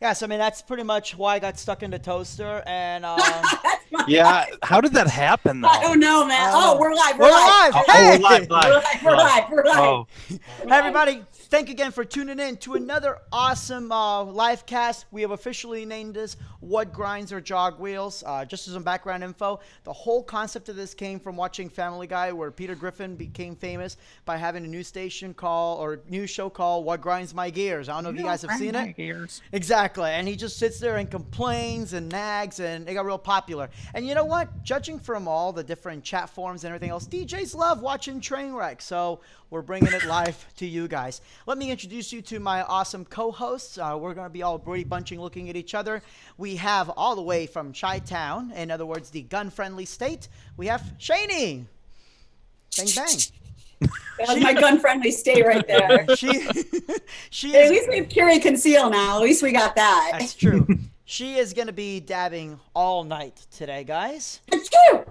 Yes, I mean that's pretty much why I got stuck in the toaster, and That's fine. Yeah, how did that happen I though? don't know, man. I don't Oh, know. we're live. We're We're live. live. Oh, we're live, Hey, We're live, live. We're live. We're live. Oh, hey everybody! Thank you again for tuning in to another awesome live cast. We have officially named this "What Grinds Our Jogwheels." Just as some background info, the whole concept of this came from watching Family Guy, where Peter Griffin became famous by having a news show called "What Grinds My Gears." I don't know if you guys have seen it. Exactly, and he just sits there and complains and nags, and it got real popular. And you know what? Judging from all the different chat forums and everything else, DJs love watching train wrecks, so we're bringing it live to you guys. Let me introduce you to my awesome co-hosts. We're going to be all Brady bunching looking at each other. We have all the way from Chi-Town, in other words, the gun-friendly state, we have Shani. Bang, bang. That was my gun-friendly state right there. She Hey, is... at least we have carry conceal now. At least we got that. That's true. She is going to be dabbing all night today, guys. Achoo!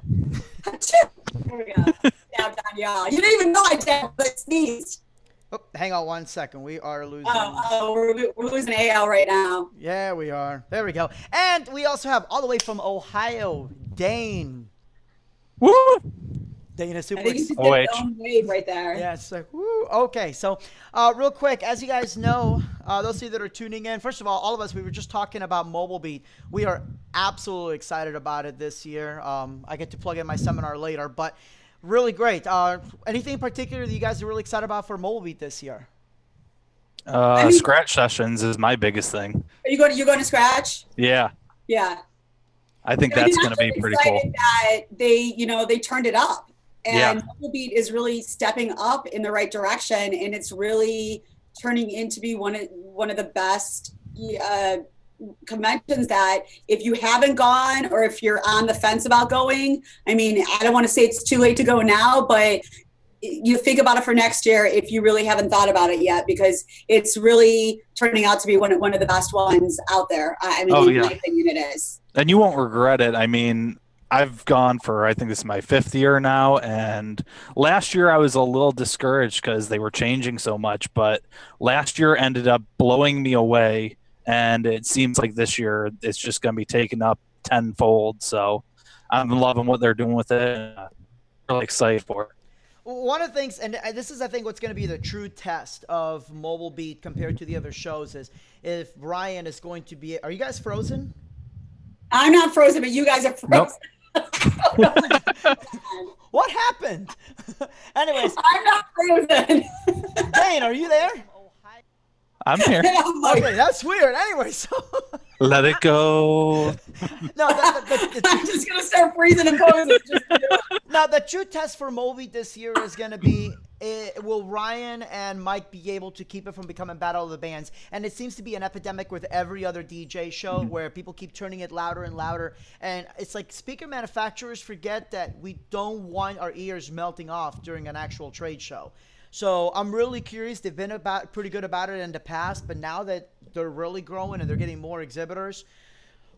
Achoo! There we go. Dab down, y'all. You didn't even know I dabbed, but I sneezed. Oh, hang on 1 second. We are losing. We're losing AL right now. Yeah, we are. There we go. And we also have all the way from Ohio, Dane. Woo! Dane is super I think you just Oh, did your own wave right there. Yeah, it's like, woo. Okay, so real quick, as you guys know, those of you that are tuning in, first of all of us, we were just talking about Mobile Beat. We are absolutely excited about it this year. I get to plug in my seminar later, but really great. Anything in particular that you guys are really excited about for Mobile Beat this year? Scratch sessions is my biggest thing. Are you going to scratch? Yeah, Yeah. I think I mean, that's I'm going to be just pretty cool. excited that they turned it up, Yeah. and Mobile Beat is really stepping up in the right direction, and it's really turning into be one of the best conventions that if you haven't gone or if you're on the fence about going, I mean, I don't want to say it's too late to go now, but you think about it for next year if you really haven't thought about it yet, because it's really turning out to be one of the best ones out there. I mean, in my opinion, it is. And you won't regret it. I mean, I've gone for, I think this is my 5th year now, and last year I was a little discouraged because they were changing so much, but last year ended up blowing me away, and it seems like this year it's just going to be taken up tenfold, so I'm loving what they're doing with it, and I'm really excited for it. One of the things, and this is, I think, what's going to be the true test of Mobile Beat compared to the other shows is if Ryan is going to be – are you guys frozen? I'm not frozen, but you guys are frozen. Nope. What happened? Anyways, I'm not frozen. Dane, are you there? I'm here. I'm like, Okay, that's weird. Anyway, so Let it go. no, I'm just gonna start freezing and frozen. now the true test for Moby this year is going to be will Ryan and Mike be able to keep it from becoming Battle of the Bands? And it seems to be an epidemic with every other DJ show where people keep turning it louder and louder. And it's like speaker manufacturers forget that we don't want our ears melting off during an actual trade show. So I'm really curious. They've been pretty good about it in the past, but now that they're really growing and they're getting more exhibitors,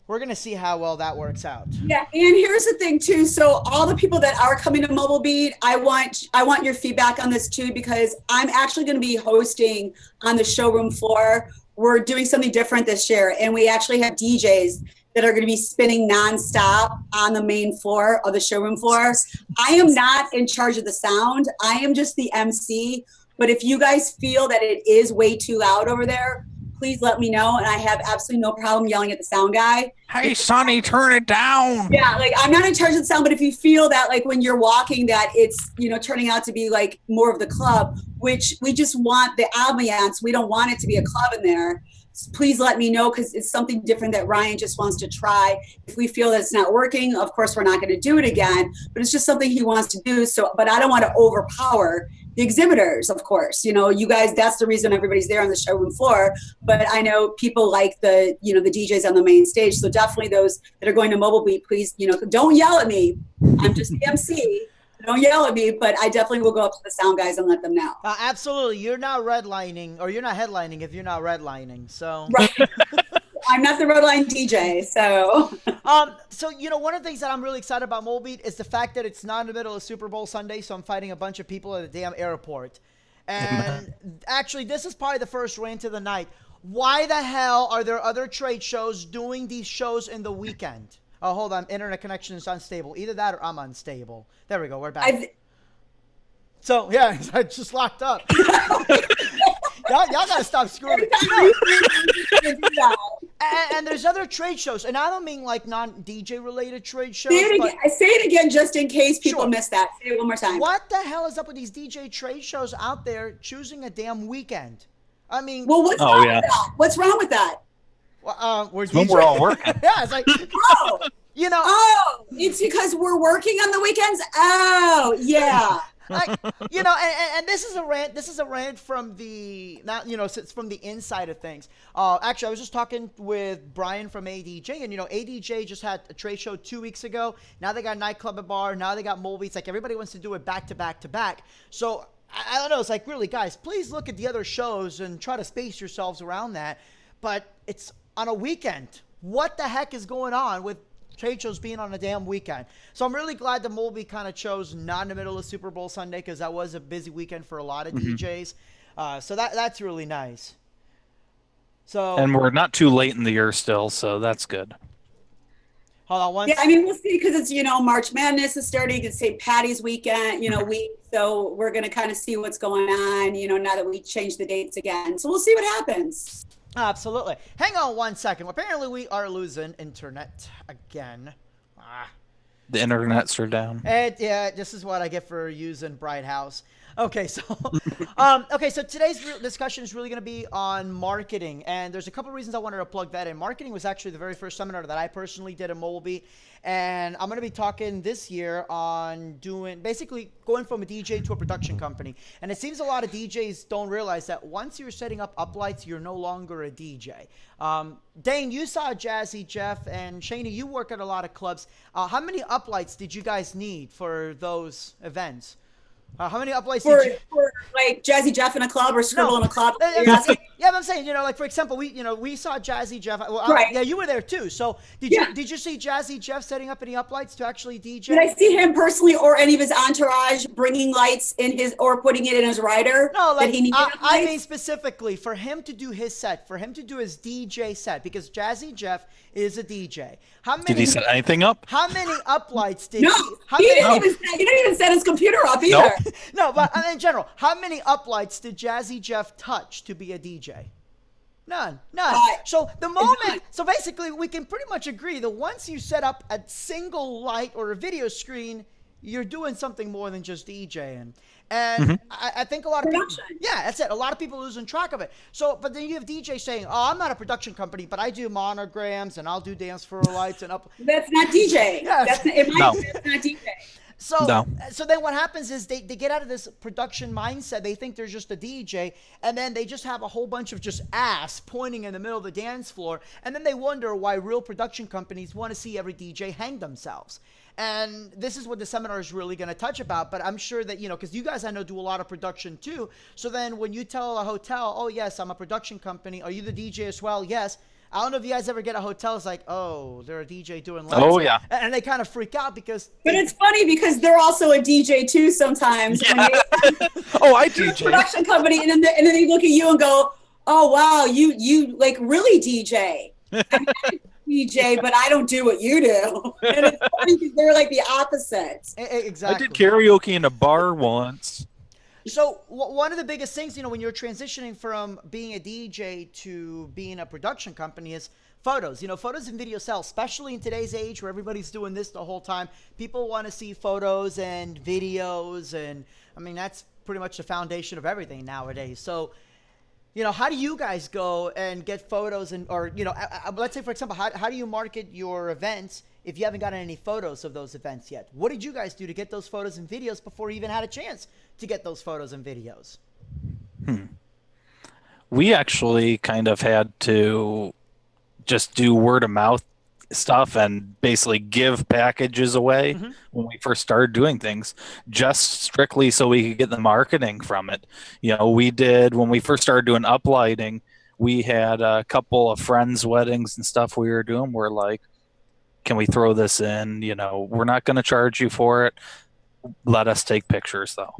we're going to see how well that works out. Yeah, and here's the thing too. So all the people that are coming to Mobile Beat, I want your feedback on this too, because I'm actually going to be hosting on the showroom floor. We're doing something different this year, and we actually have DJs that are going to be spinning nonstop on the main floor of the showroom floor. I am not in charge of the sound. I am just the MC. But if you guys feel that it is way too loud over there, please let me know. And I have absolutely no problem yelling at the sound guy. Hey, Sonny, turn it down. Yeah, like I'm not in charge of the sound, but if you feel that like when you're walking that it's, turning out to be like more of the club, which we just want the ambiance. We don't want it to be a club in there. Please let me know, because it's something different that Ryan just wants to try. If we feel that it's not working, of course, we're not going to do it again, but it's just something he wants to do. So, but I don't want to overpower the exhibitors, of course. You guys, that's the reason everybody's there on the showroom floor. But I know people like the DJs on the main stage. So definitely those that are going to Mobile Beat, please, don't yell at me. I'm just the MC. Don't yell at me, but I definitely will go up to the sound guys and let them know. Absolutely. You're not redlining, or you're not headlining if you're not redlining. So Right. I'm not the red line DJ, so. So, one of the things that I'm really excited about Mobile Beat is the fact that it's not in the middle of Super Bowl Sunday, so I'm fighting a bunch of people at the damn airport. And actually, this is probably the first rant of the night. Why the hell are there other trade shows doing these shows in the weekend? Oh, hold on. Internet connection is unstable. Either that or I'm unstable. There we go. We're back. So, yeah, I just locked up. y'all got to stop screwing. And there's other trade shows. And I don't mean like non-DJ related trade shows. Say it again just in case people missed that. Say it one more time. What the hell is up with these DJ trade shows out there choosing a damn weekend? I mean, well, what's wrong with that? What's wrong with that? We're all working. Yeah, it's like, you know. Oh, it's because we're working on the weekends. Oh, yeah. Like, you know, and this is a rant. This is a rant from the it's from the inside of things. Actually, I was just talking with Brian from ADJ, and ADJ just had a trade show 2 weeks ago. Now they got nightclub and bar. Now they got movies. It's like everybody wants to do it back to back to back. So I don't know. It's like, really, guys, please look at the other shows and try to space yourselves around that. But it's on a weekend. What the heck is going on with trade shows being on a damn weekend? So I'm really glad the Mulvey kind of chose not in the middle of Super Bowl Sunday, because that was a busy weekend for a lot of DJs. So that's really nice. So, And we're not too late in the year still, so that's good. Hold on one. Yeah, I mean, we'll see, because it's, March Madness is starting. It's St. Patty's weekend, so we're going to kind of see what's going on, now that we changed the dates again. So we'll see what happens. Absolutely. Hang on one second. Apparently, we are losing internet again. The internets are down. Yeah, this is what I get for using Bright House. Okay, so so today's discussion is really going to be on marketing, and there's a couple reasons I wanted to plug that in. Marketing was actually the very first seminar that I personally did in Molby, and I'm going to be talking this year on basically going from a DJ to a production company. And it seems a lot of DJs don't realize that once you're setting up uplights, you're no longer a DJ. Dane, you saw Jazzy Jeff, and Shani, you work at a lot of clubs. How many uplights did you guys need for those events? How many uplights did you... For like Jazzy Jeff in a club or Scribble in a club? Yeah, but I'm saying, like, for example, we saw Jazzy Jeff. Well, right. Yeah, you were there too. So did you see Jazzy Jeff setting up any uplights to actually DJ? Did I see him personally or any of his entourage bringing lights in his, or putting it in his rider? No, like, that he needed I mean specifically for him to do his set, for him to do his DJ set, because Jazzy Jeff is a DJ. Did he set anything up? How many uplights did he didn't even set his computer up either. Nope. No, but in general, how many uplights did Jazzy Jeff touch to be a DJ? None. So the moment, so basically we can pretty much agree that once you set up a single light or a video screen, you're doing something more than just DJing. And I think a lot of people, that's it. A lot of people losing track of it. So, but then you have DJs saying, "Oh, I'm not a production company, but I do monograms and I'll do dance floor lights and up." That's not DJ. Yes. That's not DJ. So then what happens is they get out of this production mindset. They think they're just a DJ, and then they just have a whole bunch of just ass pointing in the middle of the dance floor, and then they wonder why real production companies want to see every DJ hang themselves. And this is what the seminar is really going to touch about. But I'm sure that, because you guys I know do a lot of production too. So then when you tell a hotel, "Oh, yes, I'm a production company. Are you the DJ as well?" "Yes." I don't know if you guys ever get a hotel. It's like, "Oh, they're a DJ doing lights." Oh, yeah. And they kind of freak out because. But it's funny because they're also a DJ too sometimes. Yeah. When they, I DJ. Production company, and then they look at you and go, "Oh wow, you like really DJ." I'm not a DJ, but I don't do what you do. And it's funny because they're like the opposite. Exactly. I did karaoke in a bar once. So one of the biggest things, when you're transitioning from being a DJ to being a production company is photos. Photos and video sell, especially in today's age where everybody's doing this the whole time. People want to see photos and videos, and I mean, that's pretty much the foundation of everything nowadays. So, how do you guys go and get photos or let's say, for example, how do you market your events if you haven't gotten any photos of those events yet? What did you guys do to get those photos and videos before you even had a chance to get those photos and videos? We actually kind of had to just do word of mouth stuff and basically give packages away when we first started doing things, just strictly so we could get the marketing from it. We did, when we first started doing uplighting, we had a couple of friends' weddings and stuff we were doing. We're like, "Can we throw this in? We're not going to charge you for it. Let us take pictures though."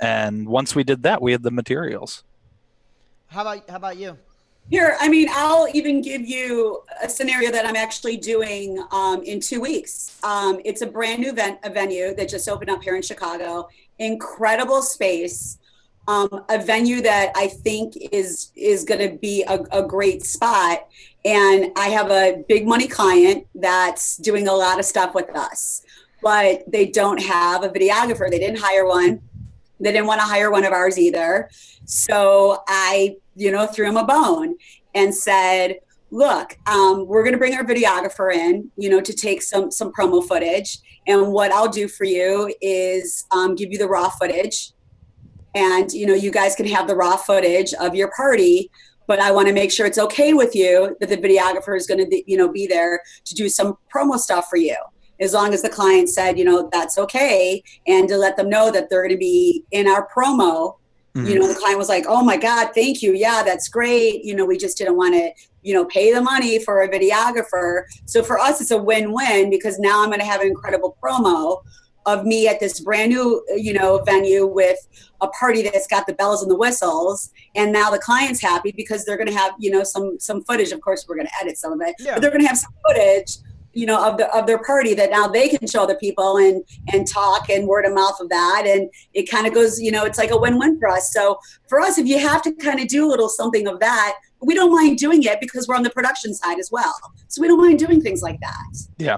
And once we did that, we had the materials. How about you? Here, I mean, I'll even give you a scenario that I'm actually doing in 2 weeks. It's a brand new a venue that just opened up here in Chicago. Incredible space. A venue that I think is going to be a great spot. And I have a big money client that's doing a lot of stuff with us, but they don't have a videographer. They didn't hire one. They didn't want to hire one of ours either. So I, threw him a bone and said, look, we're going to bring our videographer in, to take some promo footage. And what I'll do for you is give you the raw footage. And, you guys can have the raw footage of your party, but I want to make sure it's okay with you that the videographer is going to, be there to do some promo stuff for you. As long as the client said, that's okay. And to let them know that they're going to be in our promo, the client was like, oh my God, thank you. Yeah, that's great. We just didn't want to, pay the money for a videographer. So for us, it's a win-win because now I'm going to have an incredible promo of me at this brand new, venue with a party that's got the bells and the whistles. And now the client's happy because they're going to have, some footage. Of course, we're going to edit some of it, but they're going to have some footage, of their party that now they can show other people and talk and word of mouth of that. And it kind of goes, it's like a win-win for us. So for us, if you have to kind of do a little something of that, we don't mind doing it because we're on the production side as well. So we don't mind doing things like that. Yeah.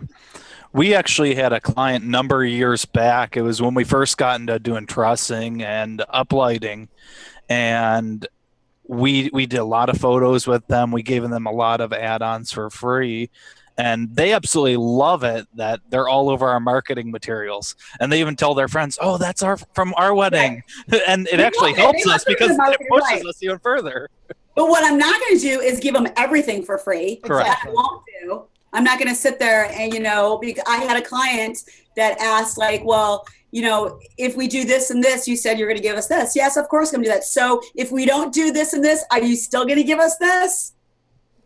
We actually had a client a number of years back. It was when we first got into doing trussing and uplighting, and we did a lot of photos with them. We gave them a lot of add-ons for free, and they absolutely love it that they're all over our marketing materials. And they even tell their friends, oh, that's from our wedding. Right. And it actually helps us because it pushes us even further. But what I'm not going to do is give them everything for free. Correct. That I won't do. I'm not going to sit there and, because I had a client that asked like, well, if we do this and this, you said you're going to give us this. Yes, of course I'm going to do that. So if we don't do this and this, are you still going to give us this?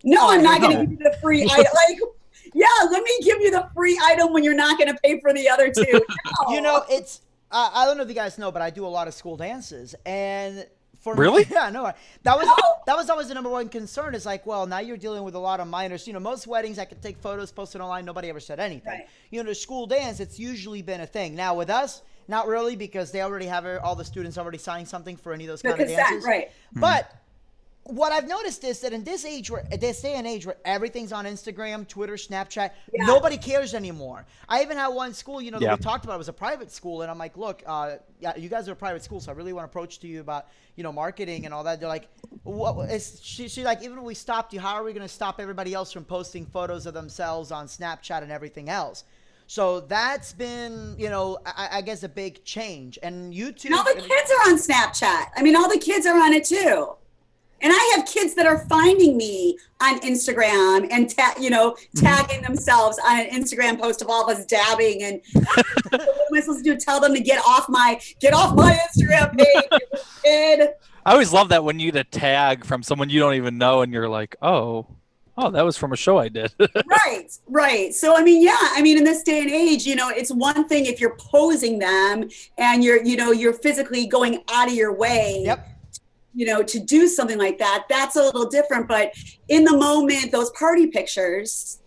No, I'm not going to give you the free item. Like, yeah, let me give you the free item when you're not going to pay for the other two. No. It's, I don't know if you guys know, but I do a lot of school dances. And for really? Me, yeah, no, that was always the number one concern is like, well, now you're dealing with a lot of minors. Most weddings I could take photos, post it online. Nobody ever said anything. Right. The school dance, it's usually been a thing. Now with us, not really because they already have all the students already signed something for any of those kind of dances. Right. But what I've noticed is that in this day and age where everything's on Instagram, Twitter, Snapchat, nobody cares anymore. I even had one school, that we talked about. It was a private school, and I'm like, look, you guys are a private school, so I really want to approach to you about, marketing and all that. They're like, she's like, even if we stopped you, how are we going to stop everybody else from posting photos of themselves on Snapchat and everything else? So that's been, I guess a big change. And YouTube. And all the kids are on Snapchat. I mean, all the kids are on it too. And I have kids that are finding me on Instagram and tagging themselves on an Instagram post of all of us dabbing. And what am I supposed to do? Tell them to get off my Instagram page, kid. I always love that when you get a tag from someone you don't even know, and you're like, oh, that was from a show I did. Right. So I mean, in this day and age, it's one thing if you're posing them and you're physically going out of your way. Yep. To do something like that, that's a little different. But in the moment, those party pictures,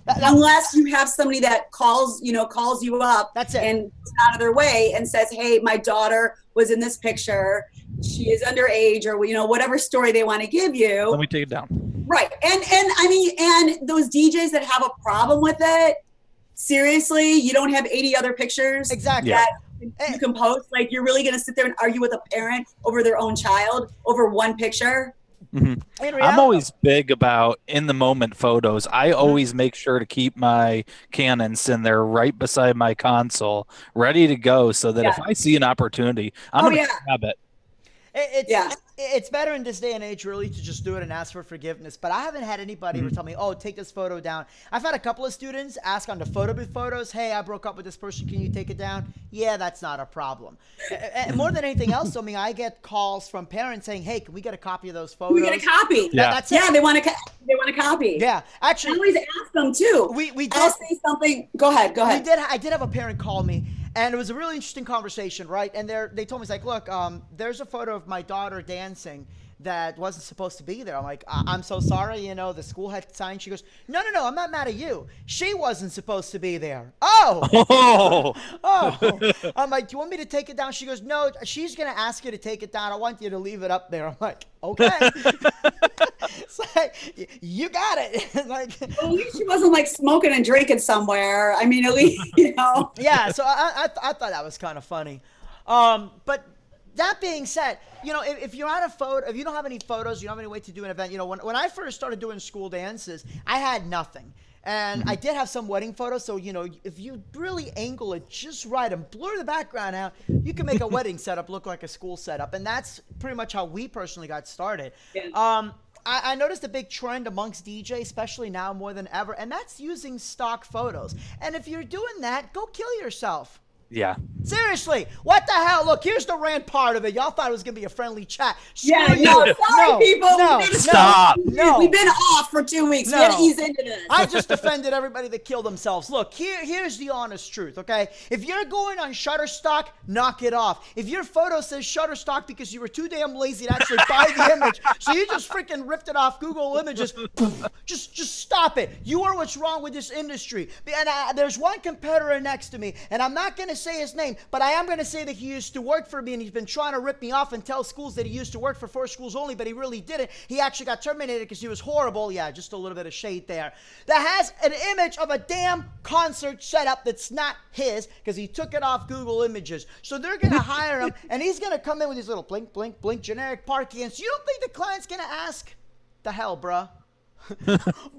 unless you have somebody that calls you up, that's it, and out of their way and says, hey, my daughter was in this picture, she is underage, or whatever story they want to give you. Let me take it down. Right. And I mean, and those DJs that have a problem with it, seriously, you don't have 80 other pictures. Exactly. That you can post. Like, you're really going to sit there and argue with a parent over their own child over one picture? Mm-hmm. I'm always big about in the moment photos. I always make sure to keep my Canons in there right beside my console, ready to go, so that if I see an opportunity, I'm going to grab it. It's better in this day and age really to just do it and ask for forgiveness. But I haven't had anybody ever tell me, oh, take this photo down. I've had a couple of students ask on the photo booth photos, hey, I broke up with this person. Can you take it down? Yeah, that's not a problem. And more than anything else, I get calls from parents saying, hey, can we get a copy of those photos? We get a copy. That's it. Yeah, they want a copy. Yeah, actually. I always ask them too. I'll say something. Go ahead. I did have a parent call me. And it was a really interesting conversation, right? And they told me, it's like, look, there's a photo of my daughter dancing. that wasn't supposed to be there. I'm like, I'm so sorry, you know, the school had signed. She goes, no, I'm not mad at you. She wasn't supposed to be there. Oh. Oh. I'm like, do you want me to take it down? She goes, no, she's going to ask you to take it down. I want you to leave it up there. I'm like, okay. It's like, you got it. Like, well, at least she wasn't like smoking and drinking somewhere. I mean, at least, you know. Yeah, so I thought that was kind of funny. But that being said, you know, if you're on a photo, if you don't have any photos, you don't have any way to do an event. You know, when I first started doing school dances, I had nothing. And I did have some wedding photos, so, you know, if you really angle it just right and blur the background out, you can make a wedding setup look like a school setup. And that's pretty much how we personally got started. Yeah. I noticed a big trend amongst DJs, especially now more than ever, and that's using stock photos. And if you're doing that, go kill yourself. Yeah. Seriously, what the hell? Look, here's the rant part of it. Y'all thought it was going to be a friendly chat. Yeah, no, sorry, people. Stop. No. We've been off for 2 weeks. We got to ease into this. I just offended everybody that killed themselves. Look, here's the honest truth, okay? If you're going on Shutterstock, knock it off. If your photo says Shutterstock because you were too damn lazy to actually buy the image, so you just freaking ripped it off Google Images, just stop it. You are what's wrong with this industry. And there's one competitor next to me, and I'm not going to say his name, but I am going to say that he used to work for me, and he's been trying to rip me off and tell schools that he used to work for 4 schools only, but he really didn't. He actually got terminated because he was horrible. Yeah, just a little bit of shade there. That has an image of a damn concert setup that's not his because he took it off Google Images. So they're going to hire him, and he's going to come in with his little blink, blink, blink, generic party. And so you don't think the client's going to ask, the hell, bruh?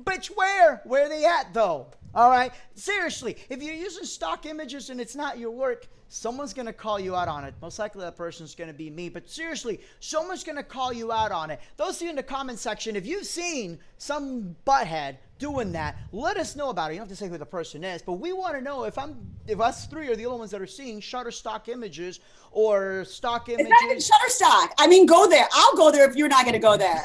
Bitch, where? Where they at, though? All right? Seriously, if you're using stock images and it's not your work, someone's going to call you out on it. Most likely that person's going to be me. But seriously, someone's going to call you out on it. Those of you in the comment section, if you've seen some butthead doing that, let us know about it. You don't have to say who the person is, but we want to know if us three are the only ones that are seeing Shutterstock images or stock images. It's not even Shutterstock. I mean, go there. I'll go there if you're not going to go there.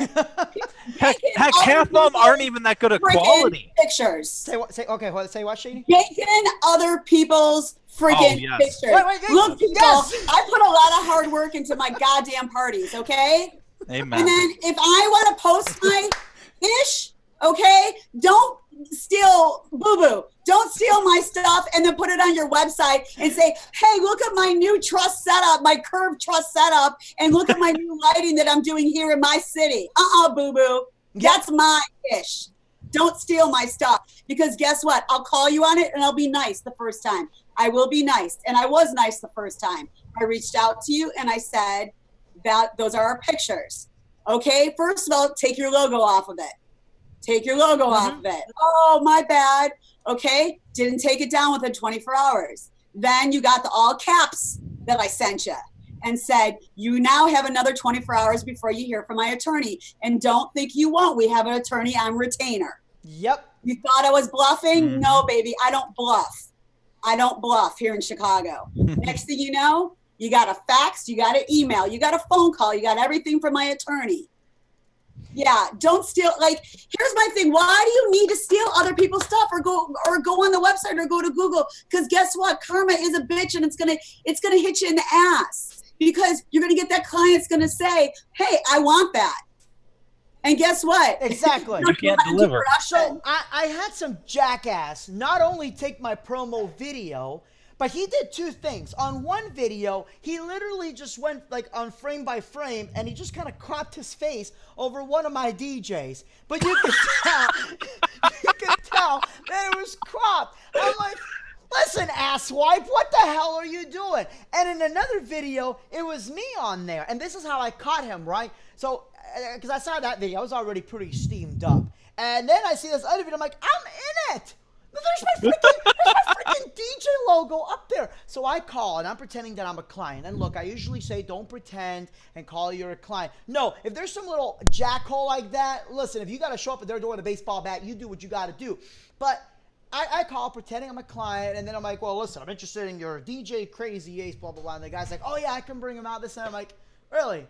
Heck, half of them aren't even that good of quality. Pictures. Say what, Shady? Making other people's freaking pictures. Wait, look, people, yes. I put a lot of hard work into my goddamn parties, okay? Amen. And then if I want to post my ish, okay, don't steal boo-boo. Don't steal my stuff and then put it on your website and say, hey, look at my new truss setup, my curved truss setup, and look at my new lighting that I'm doing here in my city. Boo-boo. That's my ish. Don't steal my stuff because guess what? I'll call you on it and I'll be nice the first time. I will be nice. And I was nice the first time. I reached out to you and I said that those are our pictures. Okay, first of all, take your logo off of it. Take your logo off of it. Oh, my bad. Okay, didn't take it down within 24 hours. Then you got the all caps that I sent you and said, you now have another 24 hours before you hear from my attorney. And don't think you won't. We have an attorney on retainer. Yep. You thought I was bluffing? No, baby, I don't bluff. I don't bluff here in Chicago. Next thing you know, you got a fax, you got an email, you got a phone call, you got everything from my attorney. Yeah, don't steal. Like, here's my thing. Why do you need to steal other people's stuff or go on the website or go to Google? Because guess what? Karma is a bitch and it's gonna hit you in the ass because you're gonna get that client's gonna say, hey, I want that. And guess what? Exactly. You can't deliver. So I had some jackass not only take my promo video, but he did 2 things. On one video, he literally just went like on frame by frame and he just kind of cropped his face over one of my DJs. But you could tell that it was cropped. I'm like, listen, asswipe, what the hell are you doing? And in another video, it was me on there. And this is how I caught him, right? So, because I saw that video, I was already pretty steamed up. And then I see this other video, I'm like, I'm in it. There's my freaking DJ logo up there. So I call, and I'm pretending that I'm a client. And look, I usually say don't pretend and call you're a client. No, if there's some little jackhole like that, listen, if you got to show up at their door with a baseball bat, you do what you got to do. But I call pretending I'm a client, and then I'm like, well, listen, I'm interested in your DJ Crazy Ace, blah, blah, blah. And the guy's like, oh, yeah, I can bring him out this. And I'm like, really?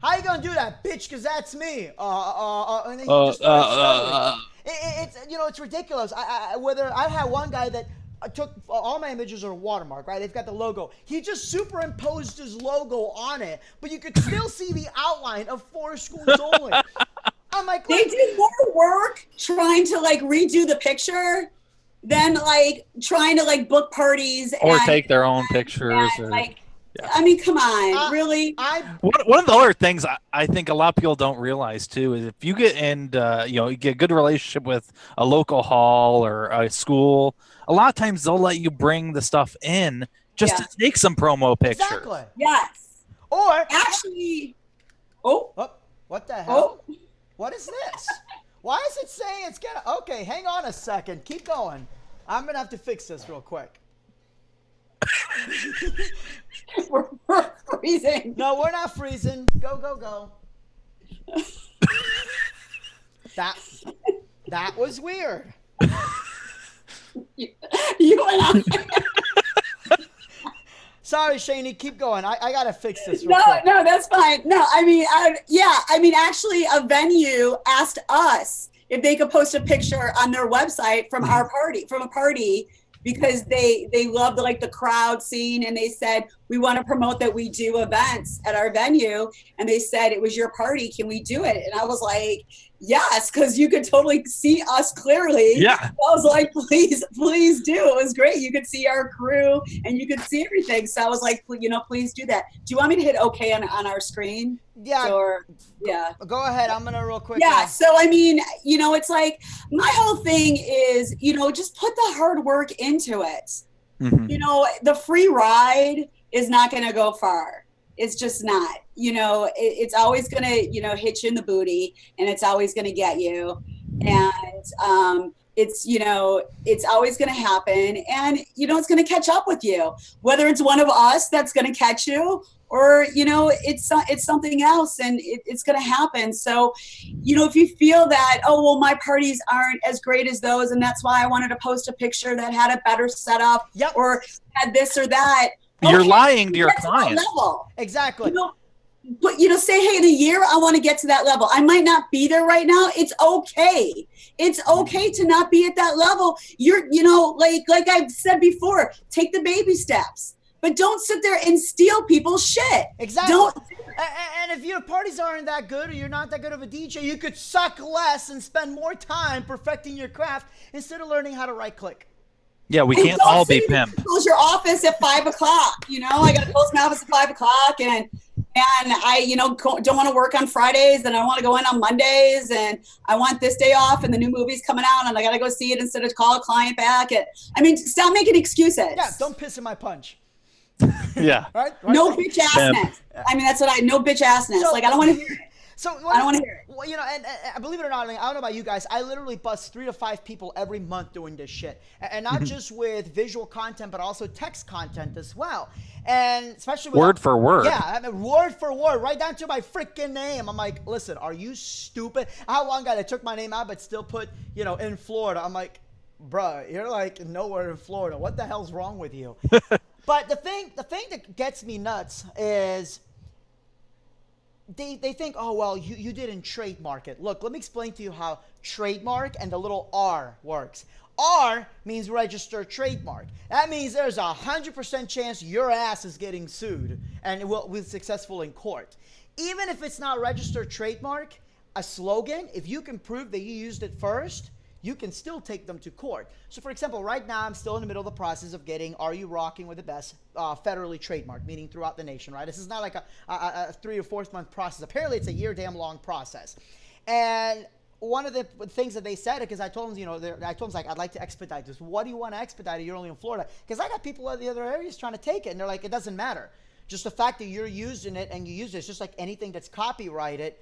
How you gonna do that, bitch? Because that's me. And then he just started it's you know, it's ridiculous. I had one guy that I took all my images are watermark, right? They've got the logo. He just superimposed his logo on it, but you could still see the outline of 4 schools only. I'm like, they did more work trying to like redo the picture than like trying to like book parties or take their own pictures. and, Or, like, yeah. I mean, come on, really? One of the other things I think a lot of people don't realize too is if you get you get a good relationship with a local hall or a school, a lot of times they'll let you bring the stuff in just to take some promo pictures. Exactly. Yes. Or actually, what the hell? Oh. What is this? Why is it saying it's gonna? Okay, hang on a second. Keep going. I'm gonna have to fix this real quick. we're freezing. No, we're not freezing. Go, go, go. That was weird. You and I. Sorry, Shani, keep going. I gotta fix this real quick. No, that's fine. No, I mean, actually, a venue asked us if they could post a picture on their website from a party, because they loved like the crowd scene, and they said, we want to promote that we do events at our venue, and they said, it was your party, can we do it? And I was like, yes, because you could totally see us clearly. Yeah. I was like, please do. It was great. You could see our crew and you could see everything. So I was like, please do that. Do you want me to hit okay on our screen? Yeah. Yeah. Go ahead. I'm gonna real quick. Yeah. So, I mean, it's like my whole thing is, just put the hard work into it. Mm-hmm. The free ride is not going to go far. It's just not, it's always going to, hit you in the booty, and it's always going to get you. And it's always going to happen. And, it's going to catch up with you, whether it's one of us that's going to catch you, or, it's something else, and it's going to happen. So, if you feel that, oh, well, my parties aren't as great as those, and that's why I wanted to post a picture that had a better setup, or had this or that. You're lying to your client. Exactly. But say, hey, in a year, I want to get to that level. I might not be there right now. It's okay. It's okay to not be at that level. You're, like I've said before, take the baby steps, but don't sit there and steal people's shit. Exactly. And if your parties aren't that good, or you're not that good of a DJ, you could suck less and spend more time perfecting your craft instead of learning how to right click. Yeah, we can't all be pimp. Close your office at 5 o'clock. I got to close my office at 5 o'clock, and I, don't want to work on Fridays, and I want to go in on Mondays, and I want this day off, and the new movie's coming out, and I got to go see it instead of call a client back. Stop making excuses. Yeah, don't piss in my punch. Yeah. Right? No bitch assness. No bitch assness. I don't want to hear it. So I don't want to hear it. Well, and believe it or not, I don't know about you guys, I literally bust 3 to 5 people every month doing this shit, and not just with visual content, but also text content as well, and especially with word for word. Yeah, word for word, right down to my freaking name. I'm like, listen, are you stupid? I had one guy that took my name out, but still put, in Florida. I'm like, bruh, you're like nowhere in Florida. What the hell's wrong with you? But the thing that gets me nuts is, They think, oh, well, you didn't trademark it. Look, let me explain to you how trademark and the little R works. R means registered trademark. That means there's 100% chance your ass is getting sued and it will be successful in court. Even if it's not registered trademark, a slogan, if you can prove that you used it first, you can still take them to court. So, for example, right now I'm still in the middle of the process of getting Are You Rocking with the Best federally trademarked, meaning throughout the nation, right? This is not like a 3 or 4 month process. Apparently, it's a year damn long process. And one of the things that they said, because I told them, like, I'd like to expedite this. What do you want to expedite it? You're only in Florida. Because I got people in the other areas trying to take it, and they're like, it doesn't matter. Just the fact that you're using it and you use it, it's just like anything that's copyrighted,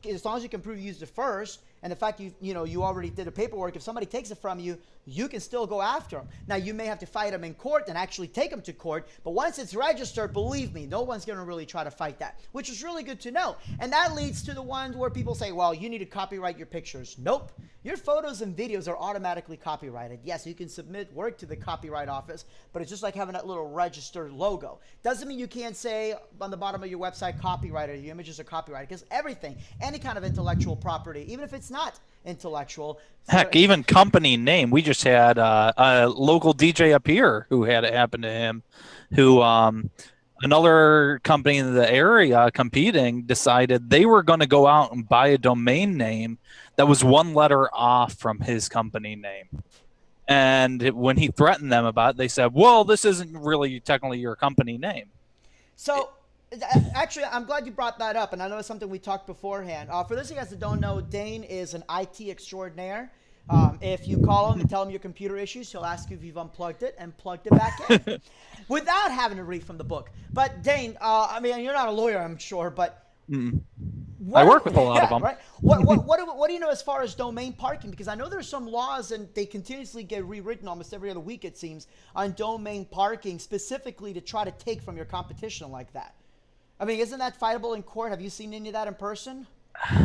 as long as you can prove you used it first, and the fact you already did the paperwork, if somebody takes it from you, you can still go after them. Now, you may have to fight them in court and actually take them to court, but once it's registered, believe me, no one's going to really try to fight that, which is really good to know. And that leads to the ones where people say, well, you need to copyright your pictures. Nope. Your photos and videos are automatically copyrighted. Yes, you can submit work to the copyright office, but it's just like having that little registered logo. Doesn't mean you can't say on the bottom of your website, copyrighted, your images are copyrighted, because everything, any kind of intellectual property, even if it's not intellectual. Heck, even company name. We just had a local DJ up here who had it happen to him, who another company in the area competing decided they were going to go out and buy a domain name that was one letter off from his company name. And when he threatened them about it, they said, well, this isn't really technically your company name. So, actually, I'm glad you brought that up, and I know it's something we talked beforehand. For those of you guys that don't know, Dane is an IT extraordinaire. If you call him and tell him your computer issues, he'll ask you if you've unplugged it and plugged it back in without having to read from the book. But Dane, I mean, you're not a lawyer, I'm sure, but I work with a lot of them. Right? What do you know as far as domain parking? Because I know there's some laws, and they continuously get rewritten almost every other week, it seems, on domain parking, specifically to try to take from your competition like that. I mean, isn't that fightable in court? Have you seen any of that in person?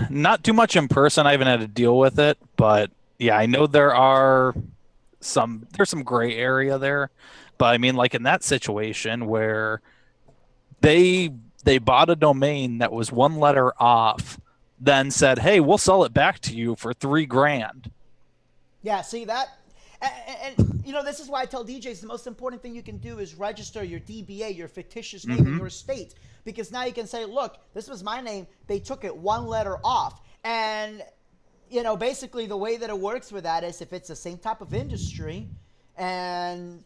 Not too much in person. I haven't had to deal with it, but yeah, I know there's some gray area there. But I mean, like in that situation where they bought a domain that was one letter off, then said, hey, we'll sell it back to you for $3,000. Yeah, see that? And you know, this is why I tell DJs the most important thing you can do is register your DBA, your fictitious name in your state. Because now you can say, look, this was my name. They took it one letter off. And, you know, basically the way that it works with that is if it's the same type of industry and,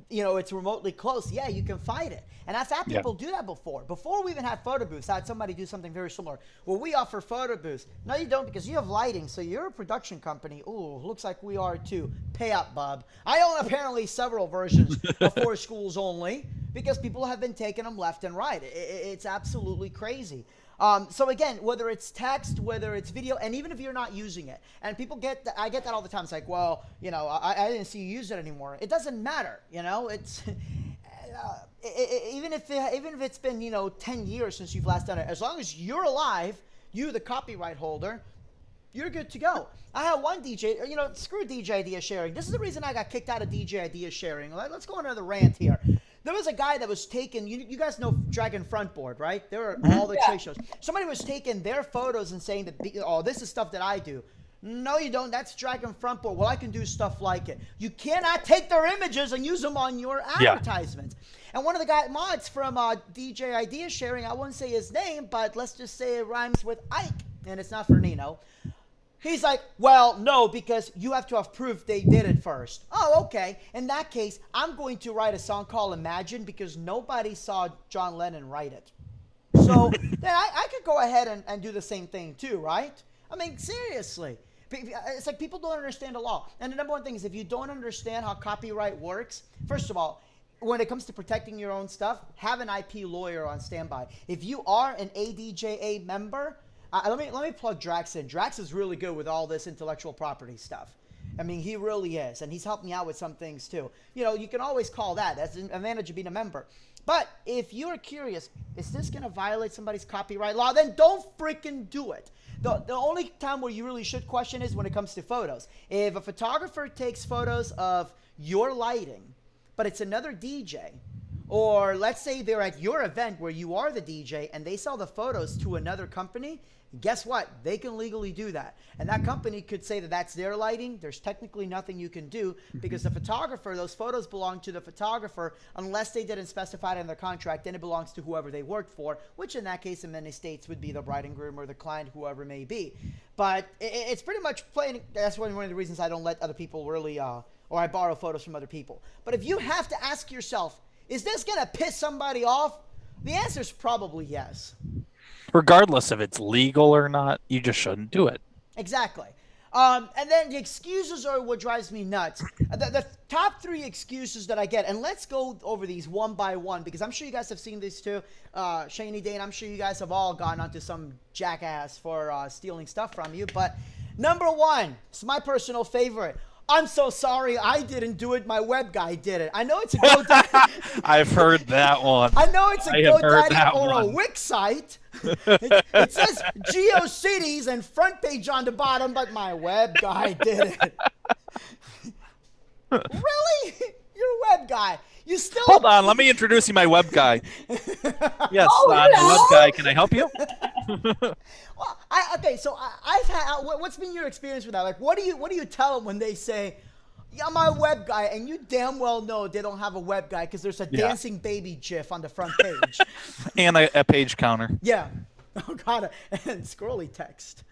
you know, it's remotely close, yeah, you can fight it. And I've had people do that before. Before we even had photo booths, I had somebody do something very similar. Well, we offer photo booths. No, you don't, because you have lighting, so you're a production company. Ooh, looks like we are too. Pay up, bub. I own apparently several versions of For Schools Only because people have been taking them left and right. It's absolutely crazy. So again, whether it's text, whether it's video, and even if you're not using it, and people I get that all the time. It's like, well, you know, I didn't see you use it anymore. It doesn't matter, you know. It's even if it's been, you know, 10 years since you've last done it, as long as you're alive, you the copyright holder, you're good to go. I had one DJ, you know, screw DJ idea sharing. This is the reason I got kicked out of DJ idea sharing. Let's go on another rant here. There was a guy that was taking, you guys know Dragon Frontboard, right? There are all the trade shows. Somebody was taking their photos and saying that, oh, this is stuff that I do. No, you don't. That's Dragon Frontboard. Well, I can do stuff like it. You cannot take their images and use them on your advertisements. And one of the mods from DJ Idea Sharing, I won't say his name, but let's just say it rhymes with Ike, and it's not for Nino. He's like, well, no, because you have to have proof they did it first. Oh, okay. In that case, I'm going to write a song called Imagine because nobody saw John Lennon write it. So then I could go ahead and do the same thing too, right? I mean, seriously. It's like people don't understand the law. And the number one thing is if you don't understand how copyright works, first of all, when it comes to protecting your own stuff, have an IP lawyer on standby. If you are an ADJA member, let me plug Drax in. Drax is really good with all this intellectual property stuff. I mean, he really is, and he's helped me out with some things too. You know, you can always call that. That's an advantage of being a member. But if you're curious, is this going to violate somebody's copyright law? Then don't freaking do it. The only time where you really should question is when it comes to photos. If a photographer takes photos of your lighting, but it's another DJ, or let's say they're at your event where you are the DJ and they sell the photos to another company, guess what? They can legally do that. And that company could say that that's their lighting. There's technically nothing you can do because the photographer, those photos belong to the photographer unless they didn't specify it in their contract, then it belongs to whoever they worked for, which in that case in many states would be the bride and groom or the client, whoever it may be. But it's pretty much playing, that's one of the reasons I don't let other people really, or I borrow photos from other people. But if you have to ask yourself, is this going to piss somebody off? The answer is probably yes. Regardless if it's legal or not, you just shouldn't do it. Exactly. And then the excuses are what drives me nuts. The top 3 excuses that I get, and let's go over these one by one because I'm sure you guys have seen these too. Shaney, Dane, I'm sure you guys have all gone onto some jackass for stealing stuff from you. But number 1, it's my personal favorite. I'm so sorry, I didn't do it. My web guy did it. I know it's a GoDaddy. I've heard that one. I know it's a GoDaddy or a Wix site. It says GeoCities and front page on the bottom, but my web guy did it. Really? You're a web guy. You still Hold on, let me introduce you my web guy. Yes, Oh, I'm the hello. web guy. Can I help you? Well, okay. So I've had. What's been your experience with that? Like, what do you tell them when they say, "Yeah, I'm a web guy," and you damn well know they don't have a web guy because there's a Yeah. dancing baby GIF on the front page. And a page counter. Yeah. Oh God. And scrolly text.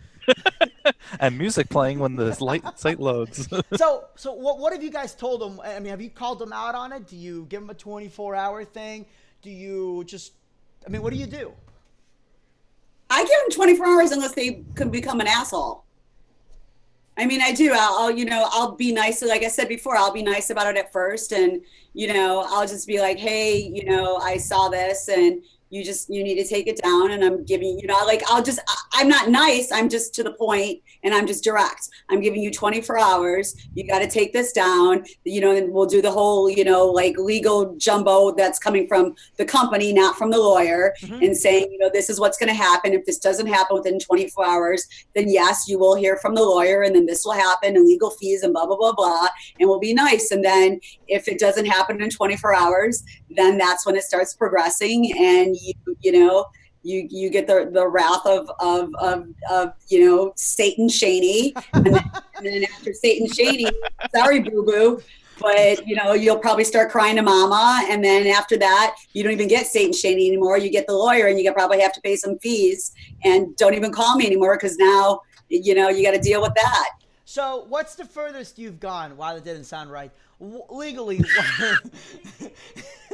And music playing when the site loads. So what have you guys told them? I mean, have you called them out on it? Do you give them a 24-hour thing? Do you just? I mean, what do you do? I give them 24 hours unless they can become an asshole. I mean, I do. I'll be nice. Like I said before, I'll be nice about it at first. And, I'll just be like, hey, I saw this and you need to take it down. And I'm giving, I'm not nice. I'm just to the point and I'm just direct. I'm giving you 24 hours. You got to take this down, and we'll do the whole, legal jumbo that's coming from the company, not from the lawyer, and saying, this is what's going to happen. If this doesn't happen within 24 hours, then yes, you will hear from the lawyer and then this will happen and legal fees and blah, blah, blah, blah. And we'll be nice. And then if it doesn't happen in 24 hours, then that's when it starts progressing and you get the wrath of Satan Shaney, and then after Satan Shaney, sorry boo boo, but you'll probably start crying to mama, and then after that you don't even get Satan Shaney anymore. You get the lawyer, and you probably have to pay some fees, and don't even call me anymore because now you got to deal with that. So what's the furthest you've gone? Wow, that didn't sound right. Legally.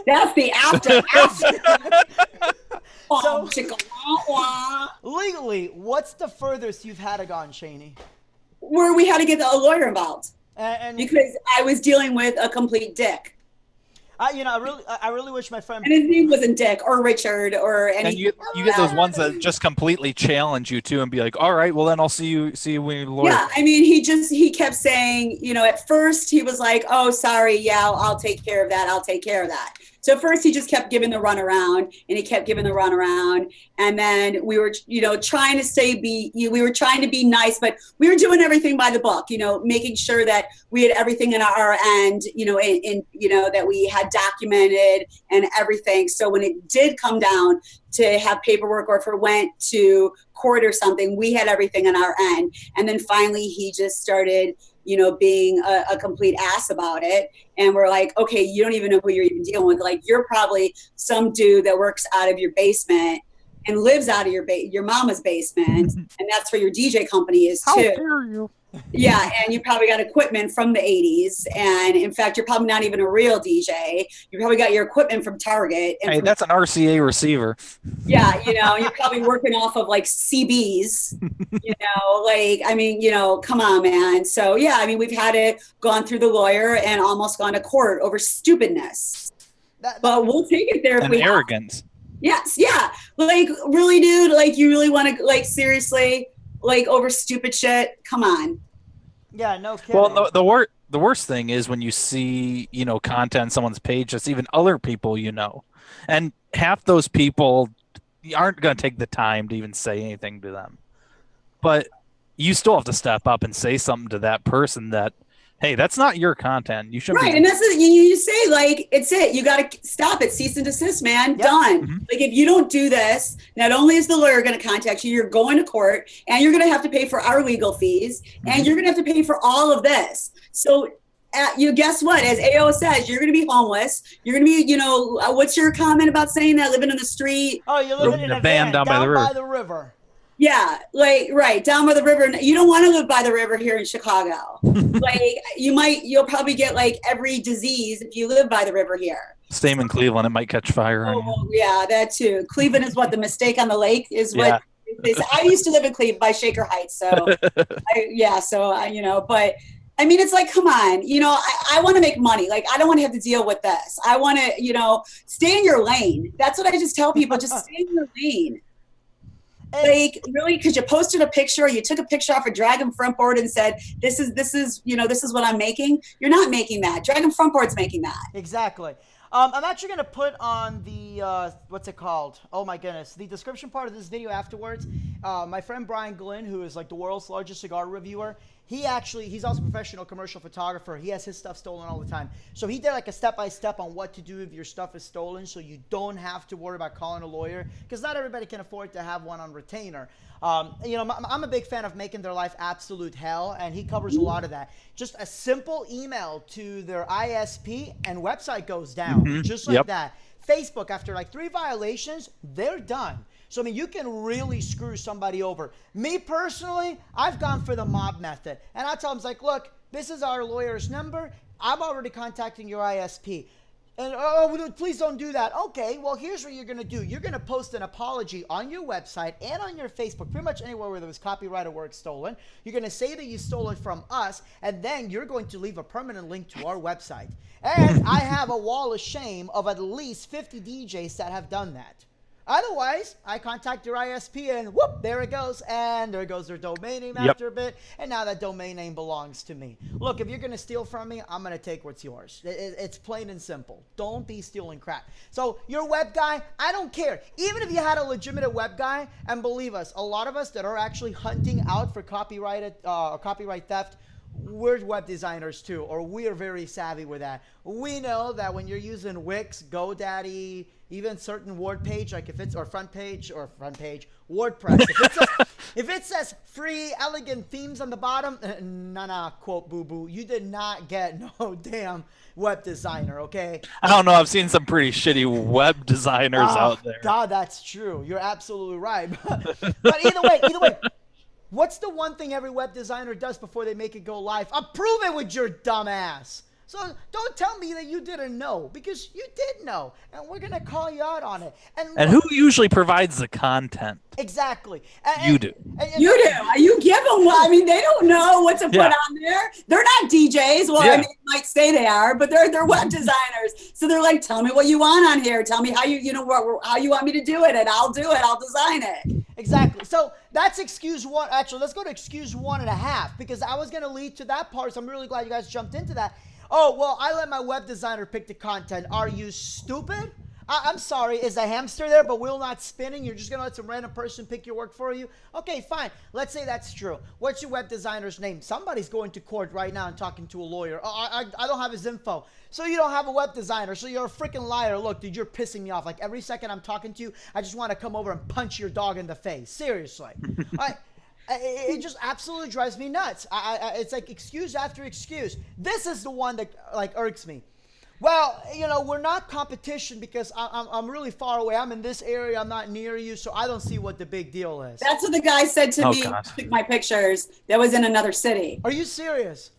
That's the after. So, legally, what's the furthest you've had to gone, Shaney? Where we had to get a lawyer involved. And because I was dealing with a complete dick. I really wish my friend. And his name wasn't Dick or Richard or anything. And you get those ones that just completely challenge you too, and be like, "All right, well then I'll see you when you're lawyer." Yeah, I mean, he kept saying, at first he was like, "Oh, sorry, yeah, I'll take care of that. I'll take care of that." So first he just kept giving the runaround, and he kept giving the runaround, and then we were, trying to be nice, but we were doing everything by the book, making sure that we had everything in our end, that we had documented and everything. So when it did come down to have paperwork, or if it went to court or something, we had everything on our end. And then finally he just started being a complete ass about it. And we're like, okay, you don't even know who you're even dealing with. Like, you're probably some dude that works out of your basement and lives out of your mama's basement. And that's where your DJ company is too. How dare you? Yeah, and you probably got equipment from the 80s. And in fact, you're probably not even a real DJ. You probably got your equipment from Target. And hey, that's an RCA receiver. Yeah, you're probably working off of like CBs, come on, man. So yeah, I mean, we've had it gone through the lawyer and almost gone to court over stupidness. But we'll take it there if and we arrogance. Yes, yeah. Like, really, dude? Like, you really want to, like, seriously, like, over stupid shit? Come on. Yeah, no kidding. Well, the worst thing is when you see, content on someone's page that's even other people and half those people aren't going to take the time to even say anything to them. But you still have to step up and say something to that person that, hey, that's not your content. You shouldn't. Right, and that's it. You say, like, it's it. You got to stop it. Cease and desist, man. Yep. Done. Mm-hmm. Like, if you don't do this, not only is the lawyer going to contact you, you're going to court, and you're going to have to pay for our legal fees, and you're going to have to pay for all of this. So, guess what? As AO says, you're going to be homeless. You're going to be, what's your comment about saying that? Living in the street? Oh, you're living in a van down by the river. Yeah, like, right, down by the river. You don't want to live by the river here in Chicago. Like, you'll probably get, like, every disease if you live by the river here. Same in Cleveland, it might catch fire on you. Yeah, that too. Cleveland is what, the mistake on the lake is what they say. I used to live in Cleveland by Shaker Heights, so, but, I mean, it's like, come on, I want to make money. Like, I don't want to have to deal with this. I want to, stay in your lane. That's what I just tell people, just stay in your lane. Like, really, because you posted a picture, or you took a picture off a Dragon front board and said, this is what I'm making. You're not making that. Dragon front board's making that. Exactly. I'm actually going to put on the, what's it called? Oh my goodness. The description part of this video afterwards. My friend Brian Glynn, who is like the world's largest cigar reviewer, he's also a professional commercial photographer. He has his stuff stolen all the time. So he did like a step-by-step on what to do if your stuff is stolen, so you don't have to worry about calling a lawyer, because not everybody can afford to have one on retainer. I'm a big fan of making their life absolute hell, and he covers a lot of that. Just a simple email to their ISP and website goes down, just like that. Facebook, after like 3 violations, they're done. So, I mean, you can really screw somebody over. Me personally, I've gone for the mob method. And I tell them, like, look, this is our lawyer's number. I'm already contacting your ISP. And, oh, please don't do that. Okay, well, here's what you're going to do. You're going to post an apology on your website and on your Facebook, pretty much anywhere where there was copyrighted work stolen. You're going to say that you stole it from us, and then you're going to leave a permanent link to our website. And I have a wall of shame of at least 50 DJs that have done that. Otherwise, I contact your ISP and whoop, there it goes. And there goes their domain name after a bit. And now that domain name belongs to me. Look, if you're going to steal from me, I'm going to take what's yours. It's plain and simple. Don't be stealing crap. So your web guy, I don't care. Even if you had a legitimate web guy, and believe us, a lot of us that are actually hunting out for copyright theft, we're web designers too, or we are very savvy with that. We know that when you're using Wix, GoDaddy, even certain word page, like if it's front page, WordPress. If it says free elegant themes on the bottom, nah, quote boo boo. You did not get no damn web designer, okay? I don't know. I've seen some pretty shitty web designers out there. God, that's true. You're absolutely right. But either way. What's the one thing every web designer does before they make it go live? Approve it with your dumb ass. So don't tell me that you didn't know, because you did know, and we're going to call you out on it. And who usually provides the content? Exactly. You do. You do. You give them one. I mean, they don't know what to put on there. They're not DJs. Well, I mean, they might say they are, but they're web designers. So they're like, tell me what you want on here. Tell me how how you want me to do it, and I'll do it. I'll design it. Exactly. So that's excuse one. Actually, let's go to excuse 1.5, because I was going to lead to that part. So I'm really glad you guys jumped into that. Oh, well, I let my web designer pick the content. Are you stupid? I'm sorry. Is the hamster there but wheel not spinning? You're just going to let some random person pick your work for you? Okay, fine. Let's say that's true. What's your web designer's name? Somebody's going to court right now and talking to a lawyer. Oh, I don't have his info. So you don't have a web designer. So you're a freaking liar. Look, dude, you're pissing me off. Like every second I'm talking to you, I just want to come over and punch your dog in the face. Seriously. It just absolutely drives me nuts. It's like excuse after excuse. This is the one that like irks me. Well, we're not competition because I'm really far away. I'm in this area. I'm not near you, so I don't see what the big deal is. That's what the guy said to me. Took my pictures. That was in another city. Are you serious?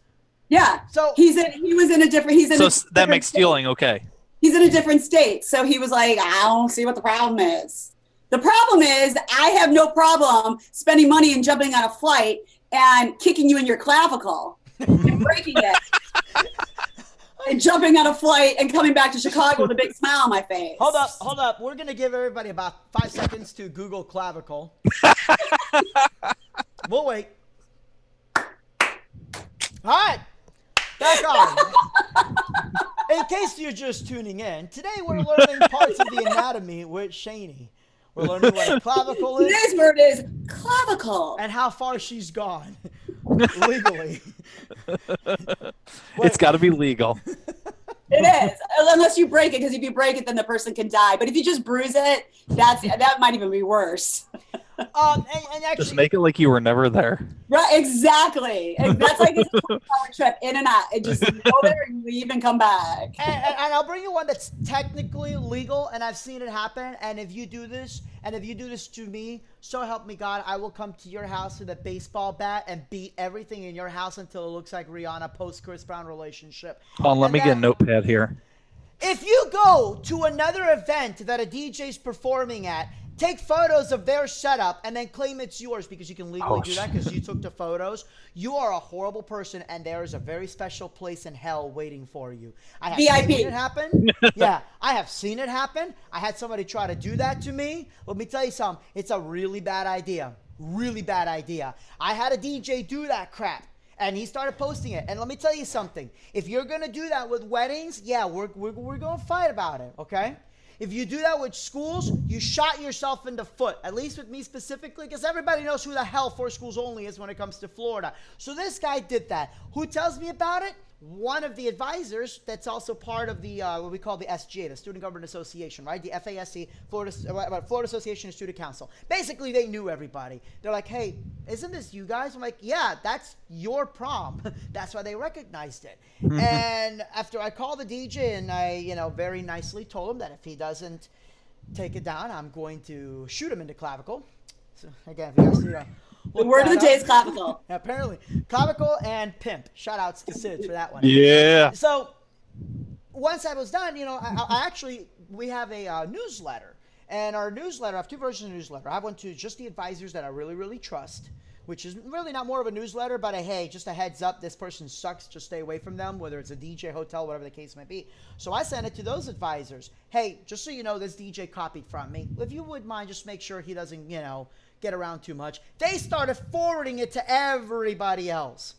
Yeah. So he was in a different. So that makes stealing okay. He's in a different state, so he was like, I don't see what the problem is. The problem is I have no problem spending money and jumping on a flight and kicking you in your clavicle and breaking it. And jumping on a flight and coming back to Chicago with a big smile on my face. Hold up. We're going to give everybody about 5 seconds to Google clavicle. We'll wait. All right. Back on. In case you're just tuning in, today we're learning parts of the anatomy with Shani. We're learning what a clavicle is. Today's word is clavicle. And how far she's gone legally. It's got to be legal. It is, unless you break it, because if you break it, then the person can die. But if you just bruise it, that might even be worse. And actually, just make it like you were never there. Right, exactly. And that's like a 4-hour trip in and out. And just go there and leave and come back. And I'll bring you one that's technically legal, and I've seen it happen. And if you do this, to me, so help me God, I will come to your house with a baseball bat and beat everything in your house until it looks like Rihanna post Chris Brown relationship. Let me get a notepad here. If you go to another event that a DJ's performing at, take photos of their setup and then claim it's yours because you can legally do that because you took the photos. You are a horrible person, and there is a very special place in hell waiting for you. I have VIP. seen it happen. Yeah, I have seen it happen. I had somebody try to do that to me. Let me tell you something. It's a really bad idea. Really bad idea. I had a DJ do that crap. And he started posting it. And let me tell you something. If you're going to do that with weddings, yeah, we're going to fight about it, okay? If you do that with schools, you shot yourself in the foot, at least with me specifically, because everybody knows who the hell 4 schools only is when it comes to Florida. So this guy did that. Who tells me about it? One of the advisors that's also part of the what we call the SGA, the Student Government Association, right? The FASC, Florida Association of Student Council. Basically, they knew everybody. They're like, hey, isn't this you guys? I'm like, yeah, that's your prom. That's why they recognized it. And after I called the DJ and I, very nicely told him that if he doesn't take it down, I'm going to shoot him in the clavicle. So again, if you guys the word of the day is clavicle. Apparently. Clavicle and pimp. Shout outs to Sid for that one. Yeah. So once I was done, we have a newsletter. And our newsletter, I have 2 versions of the newsletter. I have one to just the advisors that I really, really trust, which is really not more of a newsletter, but hey, just a heads up, this person sucks, just stay away from them, whether it's a DJ, hotel, whatever the case might be. So I sent it to those advisors. Hey, just so you know, this DJ copied from me. If you would mind, just make sure he doesn't, get around too much. They started forwarding it to everybody else.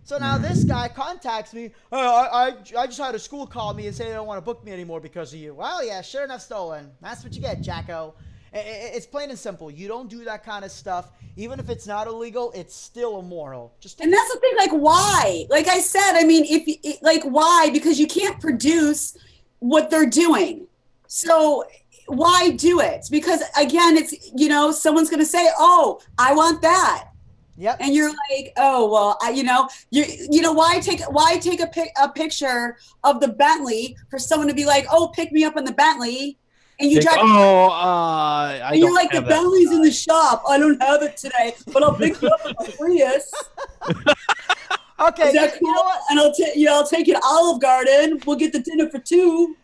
So now this guy contacts me. I just had a school call me and say they don't want to book me anymore because of you. Well, yeah, sure enough, stolen. That's what you get, Jacko. It's plain and simple. You don't do that kind of stuff. Even if it's not illegal, it's still immoral. And that's the thing, like, why? Like I said, I mean, why? Because you can't produce what they're doing. So why do it? Because again, it's, someone's going to say, oh, I want that. Yep. And you're like, oh, well, why take a picture of the Bentley for someone to be like, oh, pick me up in the Bentley. And you drive. And you're like, the Bentley's in the shop. I don't have it today, but I'll pick you up in the Prius. Okay. Is that cool? And I'll take you to Olive Garden. We'll get the dinner for 2.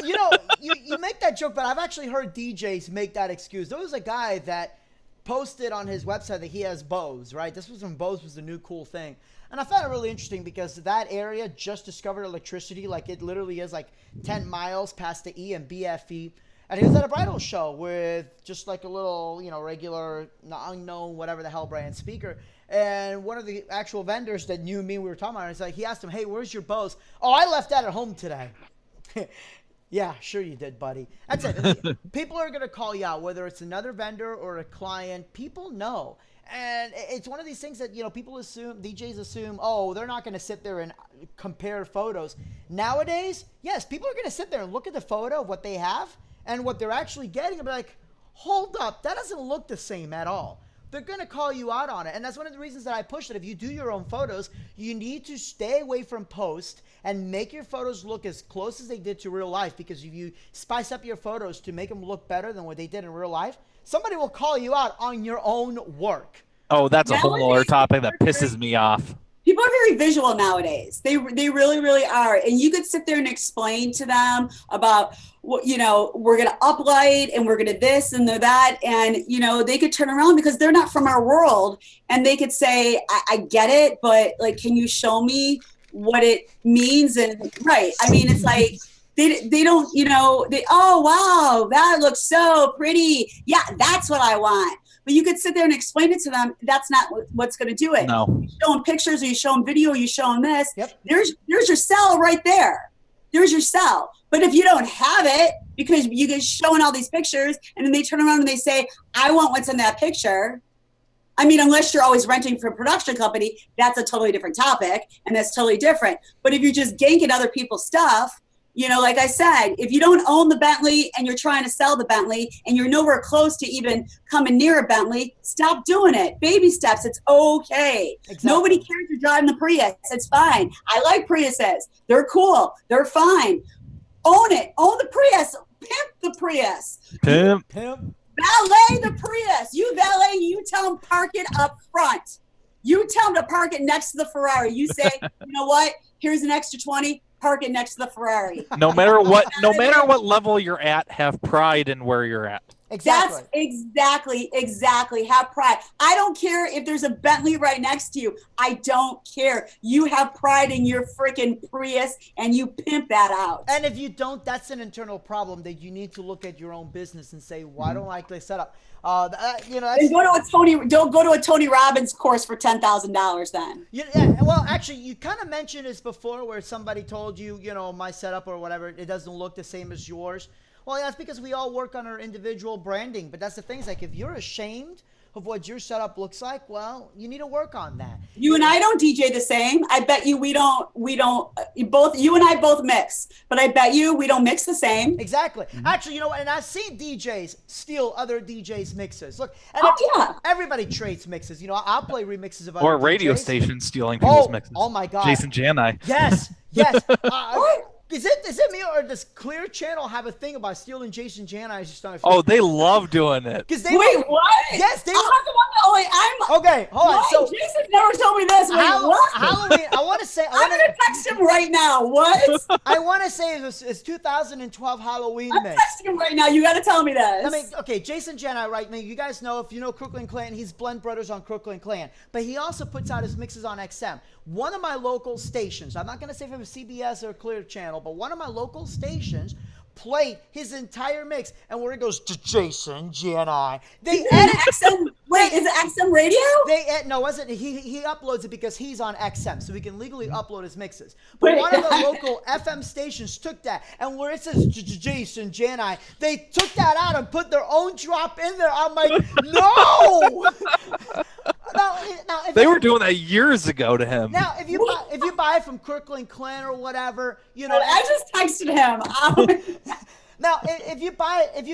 You make that joke, but I've actually heard DJs make that excuse. There was a guy that posted on his website that he has Bose, right? This was when Bose was the new cool thing. And I found it really interesting because that area just discovered electricity. Like, it literally is like 10 miles past the E and BFE. And he was at a bridal show with just like a little, regular, unknown, whatever the hell brand speaker. And one of the actual vendors that knew me, we were talking about it, he asked him, hey, where's your Bose? Oh, I left that at home today. Yeah, sure you did, buddy. That's it. People are going to call you out, whether it's another vendor or a client. People know. And it's one of these things that, people assume, DJs assume, oh, they're not going to sit there and compare photos. Nowadays, yes, people are going to sit there and look at the photo of what they have and what they're actually getting and be like, hold up, that doesn't look the same at all. They're going to call you out on it. And that's one of the reasons that I push that if you do your own photos, you need to stay away from post and make your photos look as close as they did to real life. Because if you spice up your photos to make them look better than what they did in real life, somebody will call you out on your own work. Oh, that's a whole other topic that pisses me off. People are very visual nowadays. They really, really are. And you could sit there and explain to them about, we're going to uplight and we're going to this and that. And, they could turn around because they're not from our world. And they could say, I get it, but like, can you show me what it means? And right. I mean, it's like, they don't, oh, wow, that looks so pretty. Yeah, that's what I want. But you could sit there and explain it to them. That's not what's going to do it. No. You show them pictures or you show them video, you show them this. Yep. There's your sell right there. There's your sell. But if you don't have it, because you get showing all these pictures and then they turn around and they say, I want what's in that picture. I mean, unless you're always renting for a production company, that's a totally different topic and that's totally different. But if you're just ganking other people's stuff, like I said, if you don't own the Bentley and you're trying to sell the Bentley and you're nowhere close to even coming near a Bentley, stop doing it. Baby steps. It's okay. Exactly. Nobody cares you're driving the Prius. It's fine. I like Priuses. They're cool. They're fine. Own it. Own the Prius. Pimp the Prius. Pimp. Valet the Prius. You valet, you tell them park it up front. You tell them to park it next to the Ferrari. You say, you know what? Here's an extra 20. Park it next to the Ferrari. No matter what level you're at, have pride in where you're at. Exactly. That's exactly. Have pride. I don't care if there's a Bentley right next to you. I don't care. You have pride in your freaking Prius and you pimp that out. And if you don't, that's an internal problem that you need to look at your own business and say, why don't I like this setup? You know, that's, And don't go to a Tony Robbins course for $10,000 then. yeah, well, actually, you kind of mentioned this before where somebody told you, you know, my setup or whatever, it doesn't look the same as yours. Well, that's because we all work on our individual branding. But that's the thing. Is like if you're ashamed of what your setup looks like, well, you need to work on that. You and I don't DJ the same. I bet you you and I both mix, but I bet you we don't mix the same. Exactly. Actually, you know what? And I've seen DJs steal other DJs' mixes. Look, and everybody trades mixes. You know, I'll play remixes of other Or radio DJs. stations stealing people's mixes. Oh my God. Jason Jani. Yes. Is it me or does Clear Channel have a thing about stealing Jason Jani's just on a Oh, they love doing it. Wait, what? Yes, they. Okay, hold on. Why? So Jason never told me this. Wait, what? Halloween. I want to say. I'm gonna text him right now. What? I want to say it's 2012 Halloween I'm mix. texting him right now. You got to tell me this. I mean, okay, Jason Jani, right? I mean, you guys know, if you know Crooklyn Clan, he's Blend Brothers on Crooklyn Clan. But he also puts out his mixes on XM. One of my local stations, I'm not going to say if it was CBS or Clear Channel, but one of my local stations played his entire mix, and where it goes to Jason Jani. They edit XM. Wait, is it XM Radio? No, wasn't he uploads it because he's on XM, so he can legally upload his mixes. But one of the local FM stations took that, and where it says Jason Jani, they took that out and put their own drop in there. I'm like, no. Now, they were doing that years ago to him. Now, if you buy it from Crooklyn Clan or whatever, you know. I just texted him. Now, if you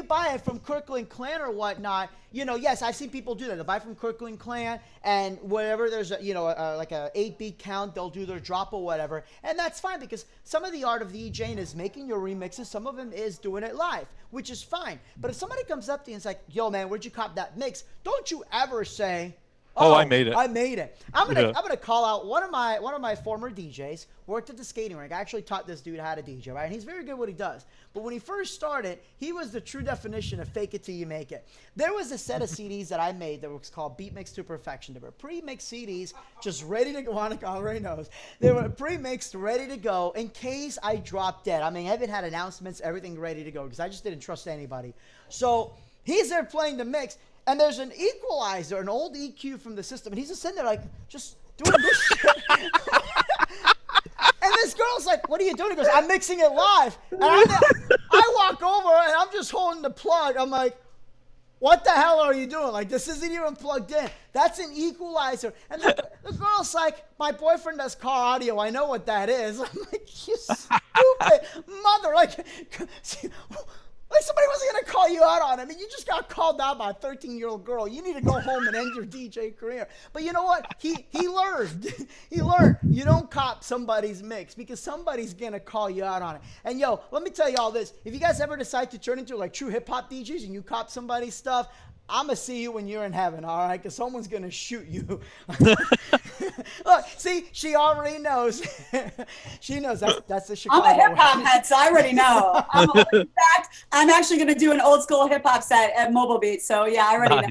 buy it from Crooklyn Clan or whatnot, you know, yes, I've seen people do that. They'll buy from Crooklyn Clan, and wherever there's like a 8-beat count, they'll do their drop or whatever, and that's fine because some of the art of DJing is making your remixes. Some of them is doing it live, which is fine. But if somebody comes up to you and is like, "Yo, man, where'd you cop that mix?" Don't you ever say, Oh, I made it. I made it. I'm gonna call out one of my former DJs. Worked at the skating rink. I actually taught this dude how to DJ, right? And he's very good at what he does. But when he first started, he was the true definition of fake it till you make it. There was a set of CDs that I made that was called Beat Mix to Perfection. They were pre-mixed CDs, just ready to go. Monica already knows. They were pre-mixed, ready to go in case I dropped dead. I mean, I even had announcements, everything ready to go because I just didn't trust anybody. So he's there playing the mix. And there's an equalizer, an old EQ from the system. And he's just sitting there like, just doing this shit. And this girl's like, what are you doing? He goes, I'm mixing it live. And I walk over and I'm just holding the plug. I'm like, what the hell are you doing? Like, this isn't even plugged in. That's an equalizer. And the girl's like, my boyfriend does car audio. I know what that is. I'm like, you stupid mother. Like somebody wasn't going to call you out on it. I mean, you just got called out by a 13-year-old girl. You need to go home and end your DJ career. But you know what? He learned. He learned. You don't cop somebody's mix because somebody's going to call you out on it. And, yo, let me tell you all this. If you guys ever decide to turn into, like, true hip-hop DJs and you cop somebody's stuff, I'm going to see you when you're in heaven, all right? Because someone's going to shoot you. Look, see, she already knows. She knows that's the Chicago. I'm a hip-hop head, so I already know. In fact, I'm actually going to do an old-school hip-hop set at Mobile Beat, so yeah, I already know.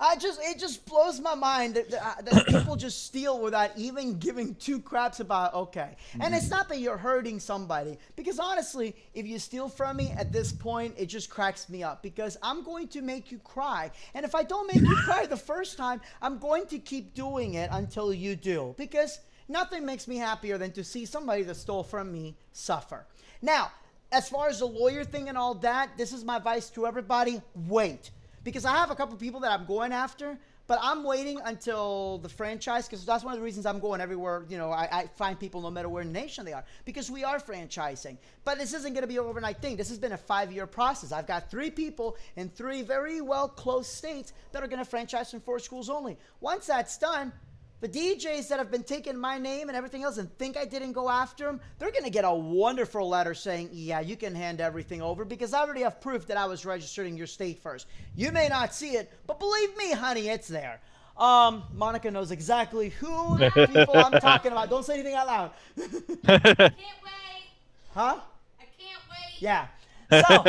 It just blows my mind that people just steal without even giving two craps about, okay. And it's not that you're hurting somebody, because honestly, if you steal from me at this point, it just cracks me up because I'm going to make you cry. And if I don't make you cry the first time, I'm going to keep doing it until you do, because nothing makes me happier than to see somebody that stole from me suffer. Now, as far as the lawyer thing and all that, this is my advice to everybody, wait. Because I have a couple people that I'm going after, but I'm waiting until the franchise, because that's one of the reasons I'm going everywhere. You know, I find people no matter where in the nation they are, because we are franchising. But this isn't going to be an overnight thing. This has been a 5-year process. I've got 3 people in 3 very well close states that are going to franchise in 4 schools only. Once that's done, the DJs that have been taking my name and everything else and think I didn't go after them, they're going to get a wonderful letter saying, yeah, you can hand everything over because I already have proof that I was registered in your state first. You may not see it, but believe me, honey, it's there. Monica knows exactly who people I'm talking about. Don't say anything out loud. I can't wait. Huh? I can't wait. Yeah. So,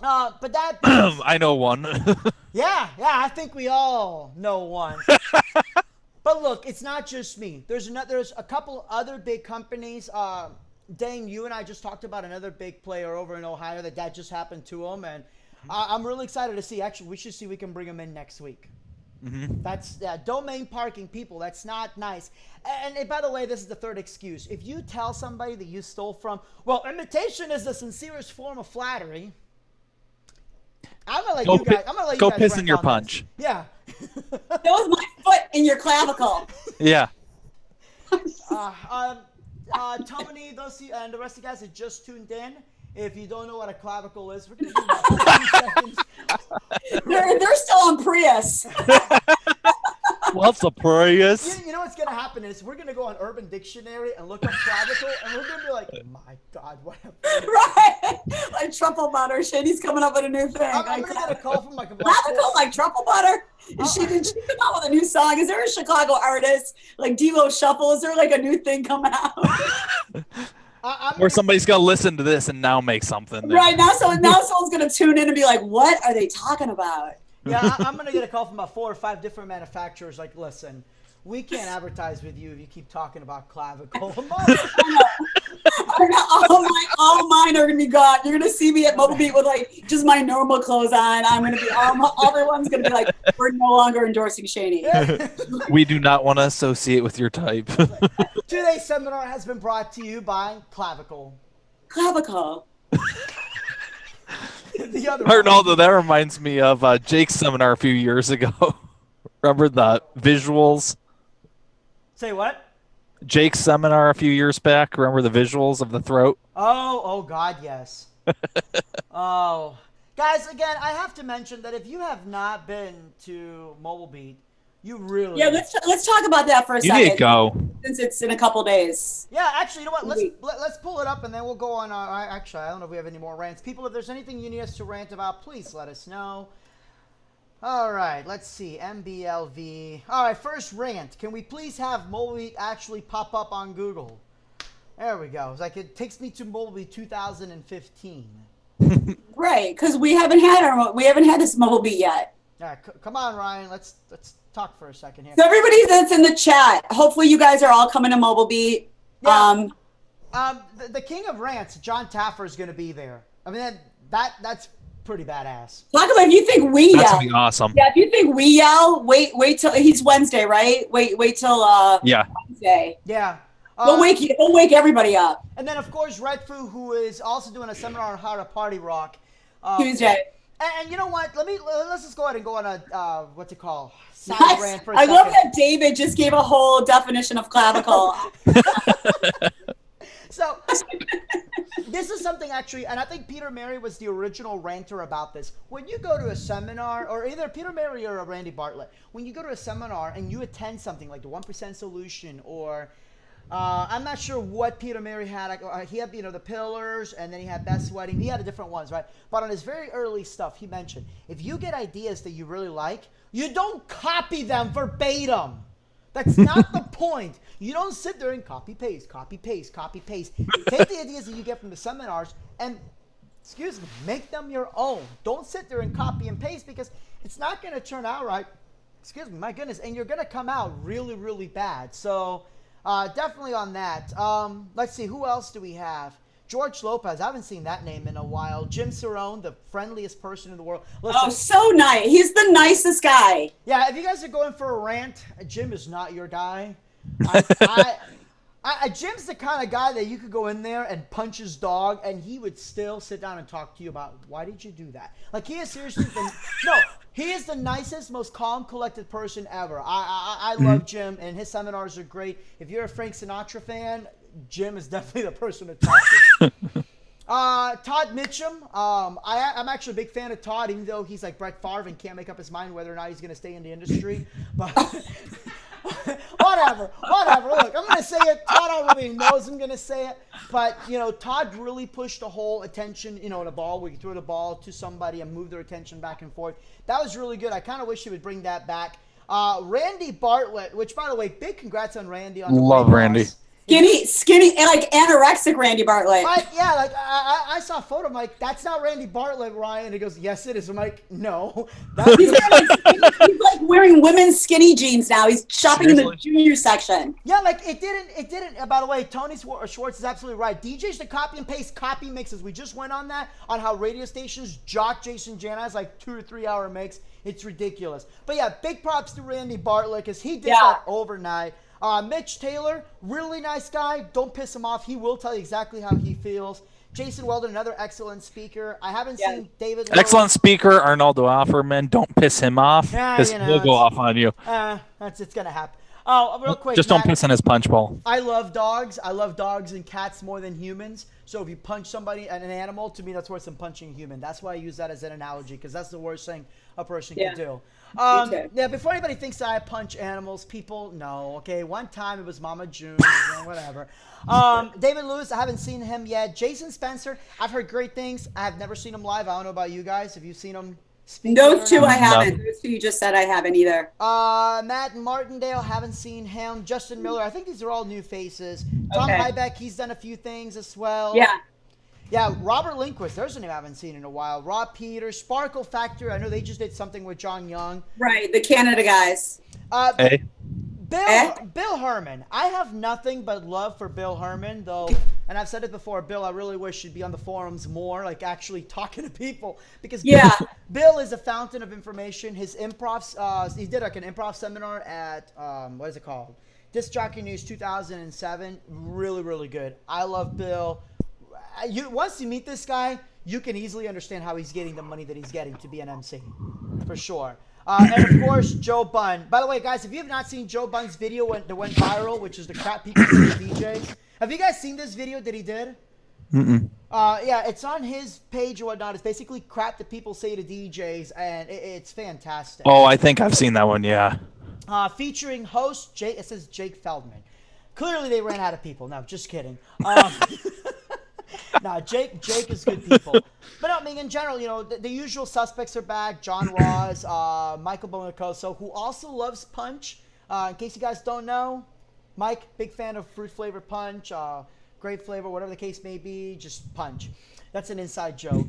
But that I know one. yeah, I think we all know one. But look, it's not just me. There's a couple other big companies. Dane, you and I just talked about another big player over in Ohio that just happened to him, and I'm really excited to see. Actually, we should see if we can bring him in next week. That's domain parking people. That's not nice. And by the way, this is the third excuse. If you tell somebody that you stole from, well, imitation is the sincerest form of flattery. I'm gonna let you guys. I'm gonna let you Go guys piss rant in your on punch. this. Yeah. That was my foot in your clavicle. Yeah. Tony, and the rest of you guys that just tuned in, if you don't know what a clavicle is, we're gonna give you about 30 seconds. They're still on Prius. What's a Prius? You know what's gonna happen is we're gonna go on Urban Dictionary and look up clavicle, and we're gonna be like, my God, what happened? Right. Like truffle butter. Shady's coming up with a new thing. I'm gonna get a call from like a clavicle, like truffle butter. Did she come out with a new song? Is there a Chicago artist like Devo Shuffle? Is there like a new thing coming out? Or somebody's gonna listen to this and now make something. Right now, someone's gonna tune in and be like, "What are they talking about?" Yeah, I'm gonna get a call from about 4 or 5 different manufacturers. Like, listen, we can't advertise with you if you keep talking about clavicle. All mine are gonna be gone. You're gonna see me at Mobile Beat with like just my normal clothes on. I'm gonna be everyone's gonna be like, we're no longer endorsing Shady. We do not want to associate with your type. Today's seminar has been brought to you by Clavicle. Clavicle. The other Arnaldo, that reminds me of Jake's seminar a few years ago. Remember the visuals? Say what? Jake's seminar a few years back. Remember the visuals of the throat? Oh God, yes. Oh, guys, again, I have to mention that if you have not been to Mobile Beat, you really let's talk about that for a second. You need to go. Since it's in a couple days. Yeah, actually, you know what? Let's pull it up and then we'll go on. Actually, I don't know if we have any more rants. People, if there's anything you need us to rant about, please let us know. All right, let's see. MBLV. All right, first rant. Can we please have Mobile Beat actually pop up on Google? There we go. It's like it takes me to Mobile Beat 2015. Right, because we haven't had this Mobile Beat yet. Yeah, come on, Ryan. Let's talk for a second here. So everybody that's in the chat, hopefully you guys are all coming to Mobile Beat. Yeah. The king of rants, John Taffer, is going to be there. I mean, that's pretty badass. Talk about if you think we That's yell. gonna be awesome. Yeah, if you think we yell, wait till he's Wednesday, right? Wait till Wednesday. Yeah. We'll wake everybody up. And then of course Redfoo, who is also doing a seminar on how to party rock. Tuesday. And you know what? Let's just go ahead and go on a what's it called? Side rant for a second. love that David just gave a whole definition of clavicle. So this is something actually, and I think Peter Mary was the original ranter about this. When you go to a seminar, or either Peter Mary or Randy Bartlett, when you go to a seminar and you attend something like the 1% Solution, or I'm not sure what Peter Mary had. He had, the Pillars, and then he had Best Wedding. He had different ones, right? But on his very early stuff, he mentioned, if you get ideas that you really like, you don't copy them verbatim. That's not the point. You don't sit there and copy, paste, copy, paste, copy, paste. Take the ideas that you get from the seminars and, make them your own. Don't sit there and copy and paste because it's not going to turn out right. My goodness. And you're going to come out really, really bad. So definitely on that. Let's see. Who else do we have? George Lopez. I haven't seen that name in a while. Jim Cerrone, the friendliest person in the world. Listen, so nice. He's the nicest guy. Yeah, if you guys are going for a rant, Jim is not your guy. Jim's the kind of guy that you could go in there and punch his dog, and he would still sit down and talk to you about why did you do that. Like he is seriously he is the nicest, most calm, collected person ever. I love Jim, and his seminars are great. If you're a Frank Sinatra fan, Jim is definitely the person to talk to. Todd Mitchum. I'm actually a big fan of Todd, even though he's like Brett Favre and can't make up his mind whether or not he's going to stay in the industry. But whatever. Look, I'm going to say it. Todd already knows I'm going to say it. But, Todd really pushed the whole attention, in a ball where you throw the ball to somebody and move their attention back and forth. That was really good. I kind of wish he would bring that back. Randy Bartlett, which, by the way, big congrats on Randy. On the Love weight Randy. loss. skinny, and like anorexic Randy Bartlett. Yeah, like I saw a photo. I'm like, that's not Randy Bartlett, Ryan. And he goes, yes, it is. I'm like, no. He's like wearing women's skinny jeans now. He's shopping in the junior section. Yeah, like it didn't. By the way, Tony Schwartz is absolutely right. DJs to copy and paste copy mixes. We just went on that on how radio stations jock Jason Jani's like 2 to 3 hour mix. It's ridiculous. But yeah, big props to Randy Bartlett because he did that overnight. Mitch Taylor, really nice guy. Don't piss him off. He will tell you exactly how he feels. Jason Weldon, another excellent speaker. I haven't seen David. Excellent speaker, Arnaldo Offerman. Don't piss him off because he'll go off on you. It's going to happen. Oh, real quick. Just don't piss in his punch bowl. I love dogs. I love dogs and cats more than humans. So if you punch somebody and an animal, to me, that's worse than punching a human. That's why I use that as an analogy because that's the worst thing a person can do. Before anybody thinks that I punch animals, people, no. Okay, one time it was Mama June, whatever. David Lewis, I haven't seen him yet. Jason Spencer, I've heard great things. I have never seen him live. I don't know about you guys. Have you seen him speak? Those two I haven't. Those two you just said I haven't either. Matt Martindale, haven't seen him. Justin Miller, I think these are all new faces. Tom Hybeck, he's done a few things as well. Yeah, Robert Lindquist, there's a name I haven't seen in a while. Rob Peters, Sparkle Factor, I know they just did something with John Young. Right, the Canada guys. Bill Herman. I have nothing but love for Bill Herman, though, and I've said it before, Bill, I really wish you'd be on the forums more, like actually talking to people, because Bill is a fountain of information. His improvs, he did like an improv seminar at, what is it called? Disc Jockey News 2007. Really, really good. I love Bill. Once you meet this guy, you can easily understand how he's getting the money that he's getting to be an MC, for sure. And of course, Joe Bunn. By the way, guys, if you have not seen Joe Bunn's video that went viral, which is the crap people say to DJs, have you guys seen this video that he did? Yeah, it's on his page or whatnot. It's basically crap that people say to DJs, and it's fantastic. Oh, I think I've seen that one. Yeah. Featuring host Jake. It says Jake Feldman. Clearly, they ran out of people. No, just kidding. No, Jake is good people. But no, I mean, in general, you know, the usual suspects are back. John Ross, Michael Bonacoso, who also loves punch. In case you guys don't know, Mike, big fan of fruit flavored punch, grape flavor, whatever the case may be, just punch. That's an inside joke.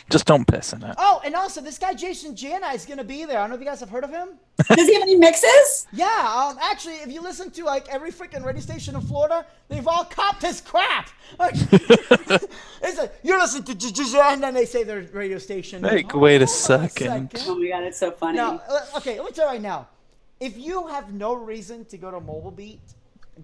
Just don't piss in it. Oh, and also, this guy Jason Jani is going to be there. I don't know if you guys have heard of him. Does he have any mixes? Yeah, actually, if you listen to like every freaking radio station in Florida, they've all copped his crap. Like, it's like, you're listening to and then they say their radio station. Hey, wait a second. Oh my God, it's so funny. Now, okay, let me tell you right now. If you have no reason to go to Mobile Beat,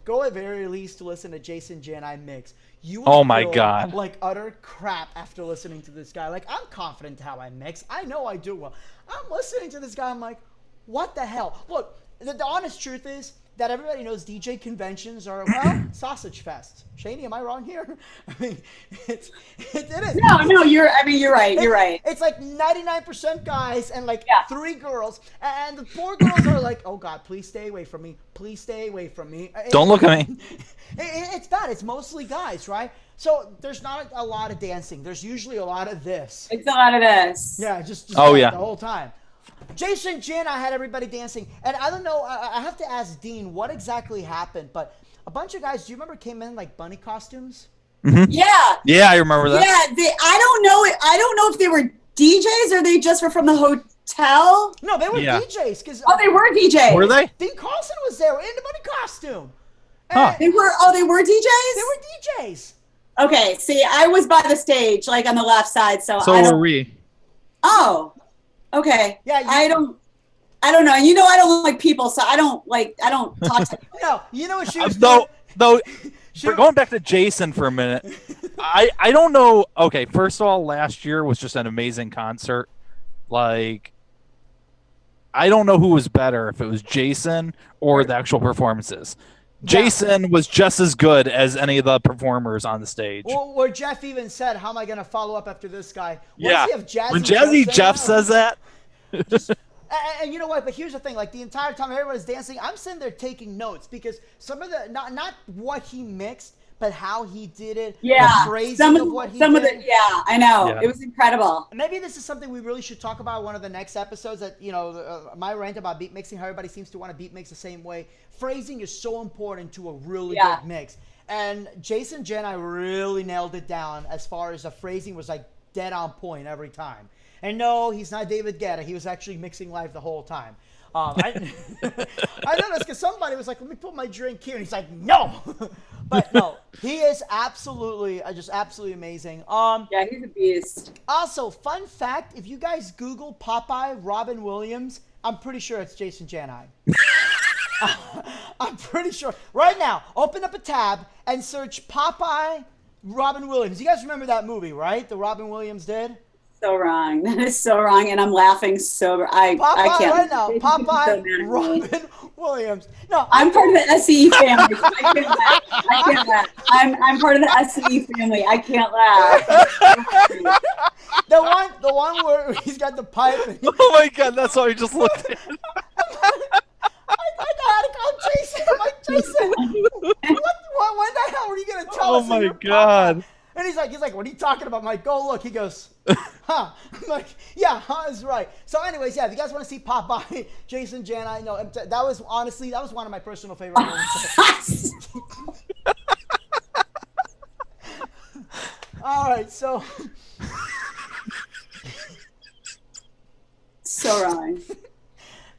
go at very least to listen to Jason Jani mix. You will feel like utter crap after listening to this guy. Like, I'm confident how I mix. I know I do well. I'm listening to this guy. I'm like, what the hell? Look, the honest truth is that everybody knows DJ conventions are, well, sausage fests. Shani, am I wrong here? I mean, it is. No, you're right. You're right. It's like 99% guys and like 3 girls. And the 4 girls are like, oh God, please stay away from me. Please stay away from me. Don't look at me. It's bad. It's mostly guys, right? So there's not a lot of dancing. There's usually a lot of this. It's a lot of this. Yeah, just the whole time. Jason Jin, I had everybody dancing. And I don't know, I have to ask Dean what exactly happened, but a bunch of guys, do you remember came in like bunny costumes? Mm-hmm. Yeah. Yeah, I remember that. Yeah, I don't know if they were DJs or they just were from the hotel. No, they were DJs. They were DJs. Were they? Dean Carlson was there in the bunny costume. Huh. They were DJs? They were DJs. Okay, see, I was by the stage, like on the left side, so were we. Oh. Okay. Yeah. I don't know. You know, I don't like people, so I don't talk to people. No, you know what she was doing? Though, we're going back to Jason for a minute. I don't know. Okay, first of all, last year was just an amazing concert. Like, I don't know who was better, if it was Jason or the actual performances. Jason was just as good as any of the performers on the stage. Well, where Jeff even said, how am I going to follow up after this guy? Yeah. When Jazzy Jeff says that. And you know what? But here's the thing. Like, the entire time everybody's dancing, I'm sitting there taking notes because some of the, not what he mixed, but how he did it, Yeah, the phrasing of what he did. yeah, I know. Yeah. It was incredible. Maybe this is something we really should talk about in one of the next episodes. That my rant about beat mixing, how everybody seems to want to beat mix the same way. Phrasing is so important to a really good mix. And Jason Jeni really nailed it down as far as the phrasing was like dead on point every time. And no, he's not David Guetta. He was actually mixing live the whole time. I noticed because somebody was like, "Let me put my drink here," and he's like, "No," but no, he is absolutely just absolutely amazing. Yeah, he's a beast. Also, fun fact: if you guys Google Popeye Robin Williams, I'm pretty sure it's Jason Jani. I'm pretty sure. Right now, open up a tab and search Popeye Robin Williams. You guys remember that movie, right? The Robin Williams did. So wrong. That is so wrong, and I'm laughing so. I can't. Right now, Popeye Robin Williams. No, I'm part of the SE family. So I can't laugh. I can't laugh. I'm part of the SE family. I can't laugh. the one where he's got the pipe. And Oh my god, that's what we just looked at. I had to call Jason. I'm like, Jason, when the hell are you gonna tell us? Oh my you're god. Popeye? And he's like, what are you talking about? I'm like, go look. He goes, huh? I'm like, yeah, huh is right. So, anyways, yeah, if you guys want to see Popeye, Jason Jani, no, that was honestly one of my personal favorite movies. All right, so. So wrong.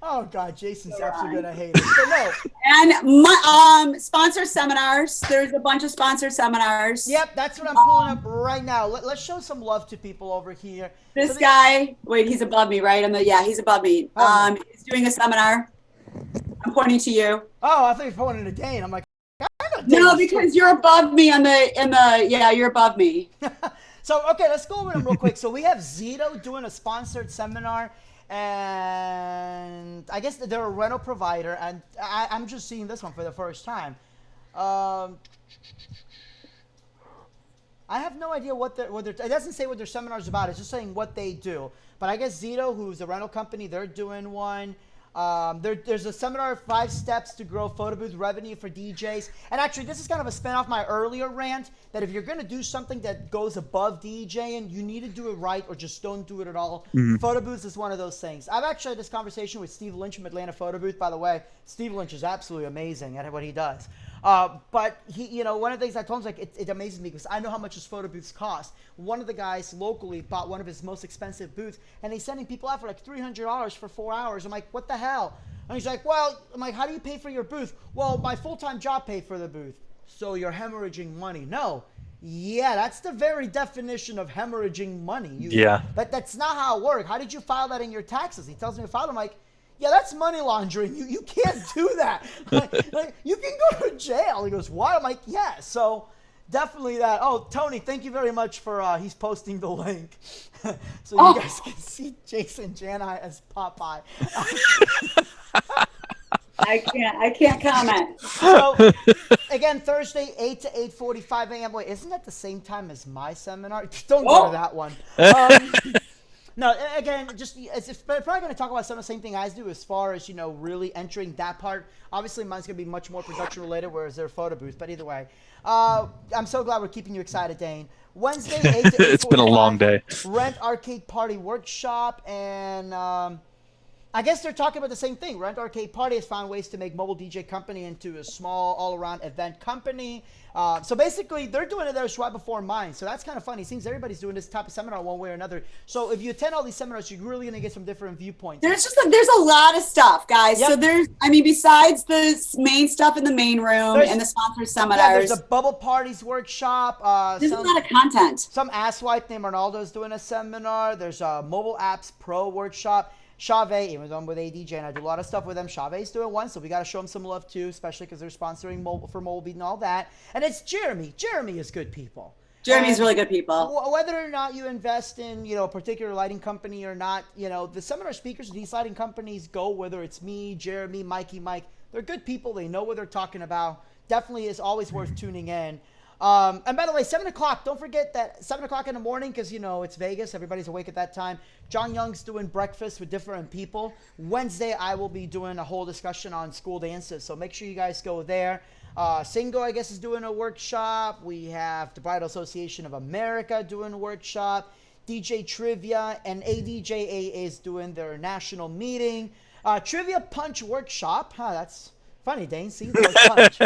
Oh God, Jason's absolutely gonna hate it. But no. And my sponsor seminars. There's a bunch of sponsor seminars. Yep, that's what I'm pulling up right now. Let's show some love to people over here. This guy, wait, he's above me, right? He's above me. He's doing a seminar. I'm pointing to you. Oh, I thought you were pointing to Dane. I'm like, no, because you're above me you're above me. So okay, let's go over them real quick. So we have Zito doing a sponsored seminar. And I guess they're a rental provider, and I'm just seeing this one for the first time. I have no idea what they're. It doesn't say what their seminar's about. It's just saying what they do. But I guess Zito, who's a rental company, they're doing one. There's a seminar, 5 steps to grow photo booth revenue for DJs. And actually, this is kind of a spin off my earlier rant that if you're going to do something that goes above DJing, you need to do it right or just don't do it at all. Mm-hmm. Photo booths is one of those things. I've actually had this conversation with Steve Lynch from Atlanta Photo Booth. By the way, Steve Lynch is absolutely amazing at what he does. But he, one of the things I told him, like, it amazes me because I know how much his photo booths cost. One of the guys locally bought one of his most expensive booths, and he's sending people out for like $300 for 4 hours. I'm like, what the hell? And he's like, well, I'm like, how do you pay for your booth? Well, my full-time job paid for the booth. So you're hemorrhaging money. No. Yeah, that's the very definition of hemorrhaging money. Yeah. But that's not how it works. How did you file that in your taxes? He tells me to file. I'm like, yeah, that's money laundering. You can't do that. Like, you can go to jail. He goes, what? I'm like, yeah. So definitely that. Oh, Tony, thank you very much for he's posting the link. So you guys can see Jason Jani as Popeye. I can't comment. So again, Thursday, 8 to 8:45 a.m. Wait, isn't that the same time as my seminar? Don't go to that one. No, again, it's probably going to talk about some of the same thing I do as far as, really entering that part. Obviously, mine's going to be much more production related, whereas they're photo booths. But either way, I'm so glad we're keeping you excited, Dane. Wednesday, 8 to 8:45. It's been a long day. Rent Arcade Party Workshop, and I guess they're talking about the same thing. Rent Arcade Party has found ways to make mobile DJ company into a small, all-around event company. So basically, they're doing it theirs right before mine. So that's kind of funny. It seems everybody's doing this type of seminar one way or another. So if you attend all these seminars, you're really going to get some different viewpoints. There's a lot of stuff, guys. Yep. So besides the main stuff in the main room and the sponsor seminars. Yeah, there's a bubble parties workshop. There's a lot of content. Some asswipe named Arnaldo's doing a seminar. There's a mobile apps pro workshop. Chave, even though I'm with ADJ and I do a lot of stuff with them, Chave's doing one, so we got to show them some love too, especially because they're sponsoring mobile beat and all that. And it's Jeremy. Jeremy is good people. Jeremy's really good people. Whether or not you invest in, a particular lighting company or not, the seminar speakers of these lighting companies go, whether it's me, Jeremy, Mike, they're good people. They know what they're talking about. Definitely is always worth tuning in. And by the way, 7 o'clock, don't forget that 7 o'clock in the morning, because, it's Vegas. Everybody's awake at that time. John Young's doing breakfast with different people. Wednesday, I will be doing a whole discussion on school dances. So make sure you guys go there. Singo, I guess, is doing a workshop. We have the Bridal Association of America doing a workshop. DJ Trivia and ADJA is doing their national meeting. Trivia Punch Workshop. That's funny, Dane. See, the word punch.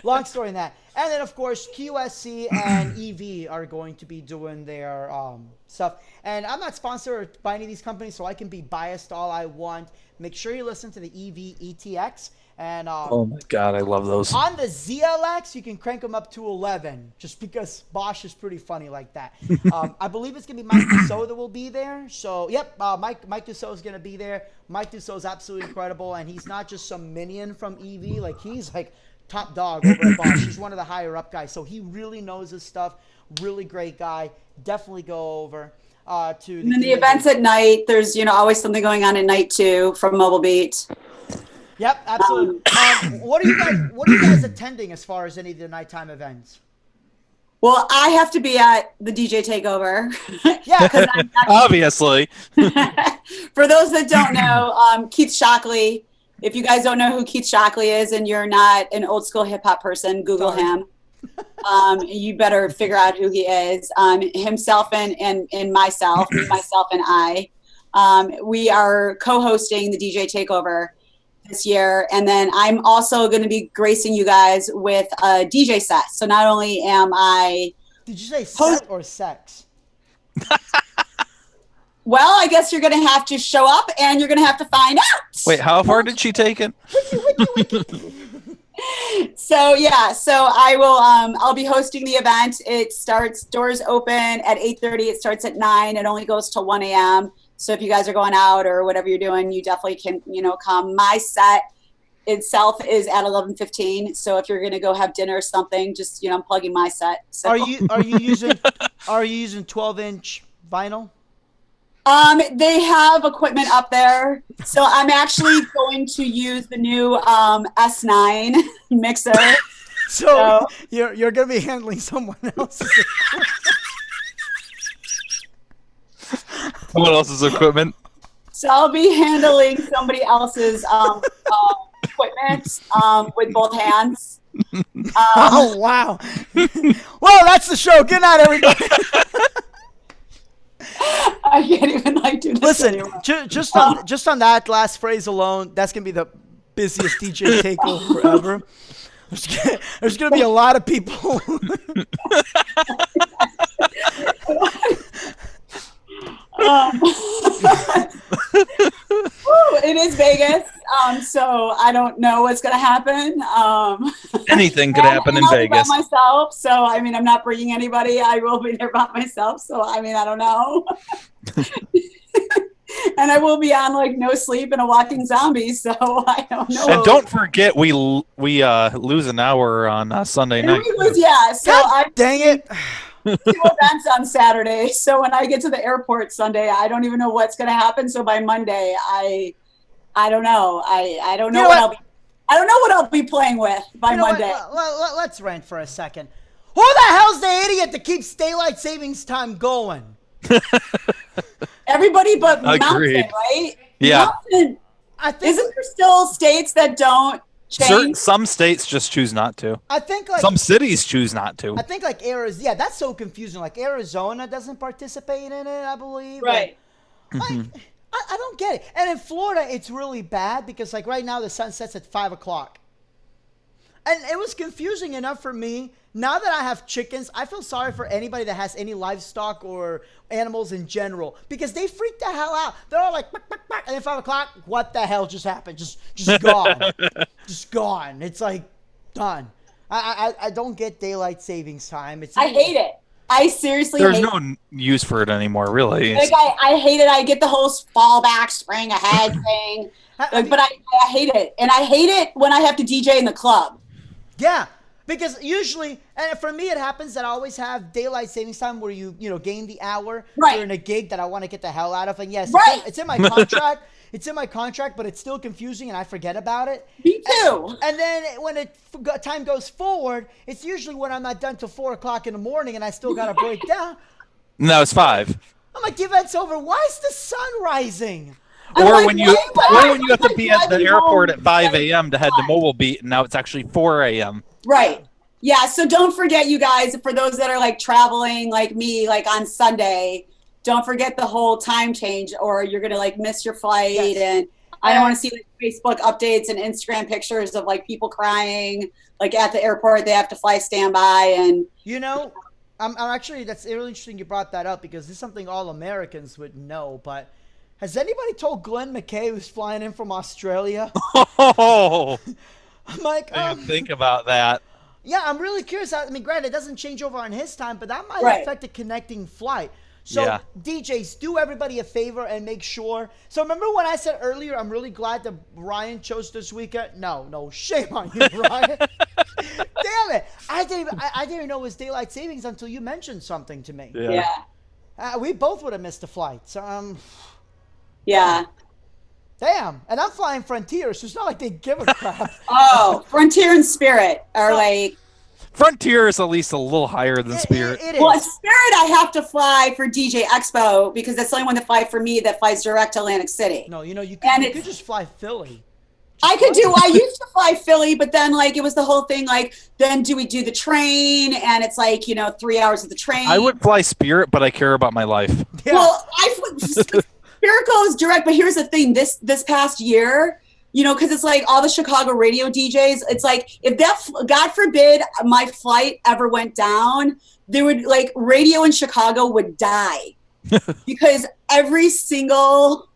Long story in that. And then, of course, QSC and EV are going to be doing their stuff. And I'm not sponsored by any of these companies, so I can be biased all I want. Make sure you listen to the EV ETX. And oh my God, I love those. On the ZLX, you can crank them up to 11, just because Bosch is pretty funny like that. I believe it's gonna be Mike Dussault that will be there. So, yep, Mike Dussault is gonna be there. Mike Dussault is absolutely incredible, and he's not just some minion from EV. Like, he's like top dog over at Bosch. He's one of the higher up guys, so he really knows his stuff. Really great guy. Definitely go over to. And then the events at night. There's always something going on at night too from Mobile Beat. Yep, absolutely. What are you guys attending as far as any of the nighttime events? Well, I have to be at the DJ Takeover. Yeah, obviously. For those that don't know, Keith Shockley. If you guys don't know who Keith Shockley is and you're not an old school hip hop person, Google him. You better figure out who he is. Himself and myself, myself and I. We are co-hosting the DJ Takeover this year, and then I'm also going to be gracing you guys with a DJ set. So not only am I did you say set or sex? Well, I guess you're going to have to show up and you're going to have to find out. Wait, how far did she take it? So I will I'll be hosting the event. It starts, doors open at 8:30. It starts at 9. It only goes till 1 a.m. So if you guys are going out or whatever you're doing, you definitely can, come. My set itself is at 11:15. So if you're going to go have dinner or something, just, I'm plugging my set. So. Are you using 12-inch vinyl? They have equipment up there. So I'm actually going to use the new S9 mixer. So you're going to be handling someone else's equipment. Someone else's equipment. So I'll be handling somebody else's equipment with both hands. Oh, wow. Well, that's the show. Good night, everybody. I can't even do this. Listen, anymore. just on that last phrase alone, that's going to be the busiest DJ takeover ever. There's going to be a lot of people. It is Vegas, so I don't know what's going to happen. Anything could happen in Vegas. By myself, so I'm not bringing anybody. I will be there by myself. So I don't know. And I will be on no sleep and a walking zombie. So I don't know. And don't forget, we lose an hour on Sunday night. Dang it. 2 events on Saturday. So when I get to the airport Sunday, I don't even know what's going to happen. So by Monday, I don't know. I don't know what I'll be playing with by Monday. Let's rant for a second. Who the hell's the idiot that keeps daylight savings time going? Everybody but Agreed. Mountain, right? Yeah. Mountain, isn't there still states that don't change? Some states just choose not to. I think some cities choose not to. I think Arizona. Yeah, that's so confusing. Arizona doesn't participate in it, I believe. Right. I don't get it. And in Florida, it's really bad because right now the sun sets at 5 o'clock. And it was confusing enough for me. Now that I have chickens, I feel sorry for anybody that has any livestock or animals in general because they freak the hell out. They're all like, "Buck, buck, buck," and then 5 o'clock, what the hell just happened? Just gone. Just gone. It's done. I don't get daylight savings time. I hate it. I seriously hate it. There's no use for it anymore, really. I hate it. I get the whole fall back, spring ahead thing. But I hate it. And I hate it when I have to DJ in the club. Yeah. Because usually, and for me, it happens that I always have daylight savings time where you gain the hour during a gig that I want to get the hell out of. And yes, it's in my contract. It's in my contract, but it's still confusing, and I forget about it. Me too. And then when time goes forward, it's usually when I'm not done till 4 o'clock in the morning, and I still got to break down. No, it's 5. I'm like, the event's over. Why is the sun rising? Or when you have to be at the airport at 5 a.m. to head to Mobile Beat, and now it's actually 4 a.m. Right. Yeah. So don't forget, you guys, for those that are like traveling like me, like on Sunday, don't forget the whole time change, or you're gonna like miss your flight. Yes. And I don't want to see like Facebook updates and Instagram pictures of like people crying like at the airport. They have to fly standby, and You know, I'm actually, that's really interesting you brought that up, because this is something all Americans would know. But has anybody told Glenn McKay, who's flying in from Australia? Oh, I'm like, I didn't think about that. yeah, I'm really curious. I mean, granted, it doesn't change over on his time, but that might Right. affect a connecting flight. So, Yeah. DJs, do everybody a favor and make sure. So, remember when I said earlier, I'm really glad that Ryan chose this weekend? No, shame on you, Ryan. Damn it. I didn't even know it was daylight savings until you mentioned something to me. yeah. We both would have missed the flight. So, Yeah. damn. And I'm flying Frontier, so it's not like they give a crap. Oh, Frontier and Spirit are like. Frontier is at least a little higher than Spirit. It is. Well, Spirit, I have to fly for DJ Expo because that's the only one that flies for me that flies direct to Atlantic City. No, you And could just fly Philly. I used to fly Philly, but then like it was the whole thing like, then do we do the train? And it's like, 3 hours of the train. I would fly Spirit, but I care about my life. Yeah. Well, Spirit goes direct, but here's the thing: this past year, because it's like all the Chicago radio DJs. It's like if that, God forbid, my flight ever went down, there would like radio in Chicago would die because every single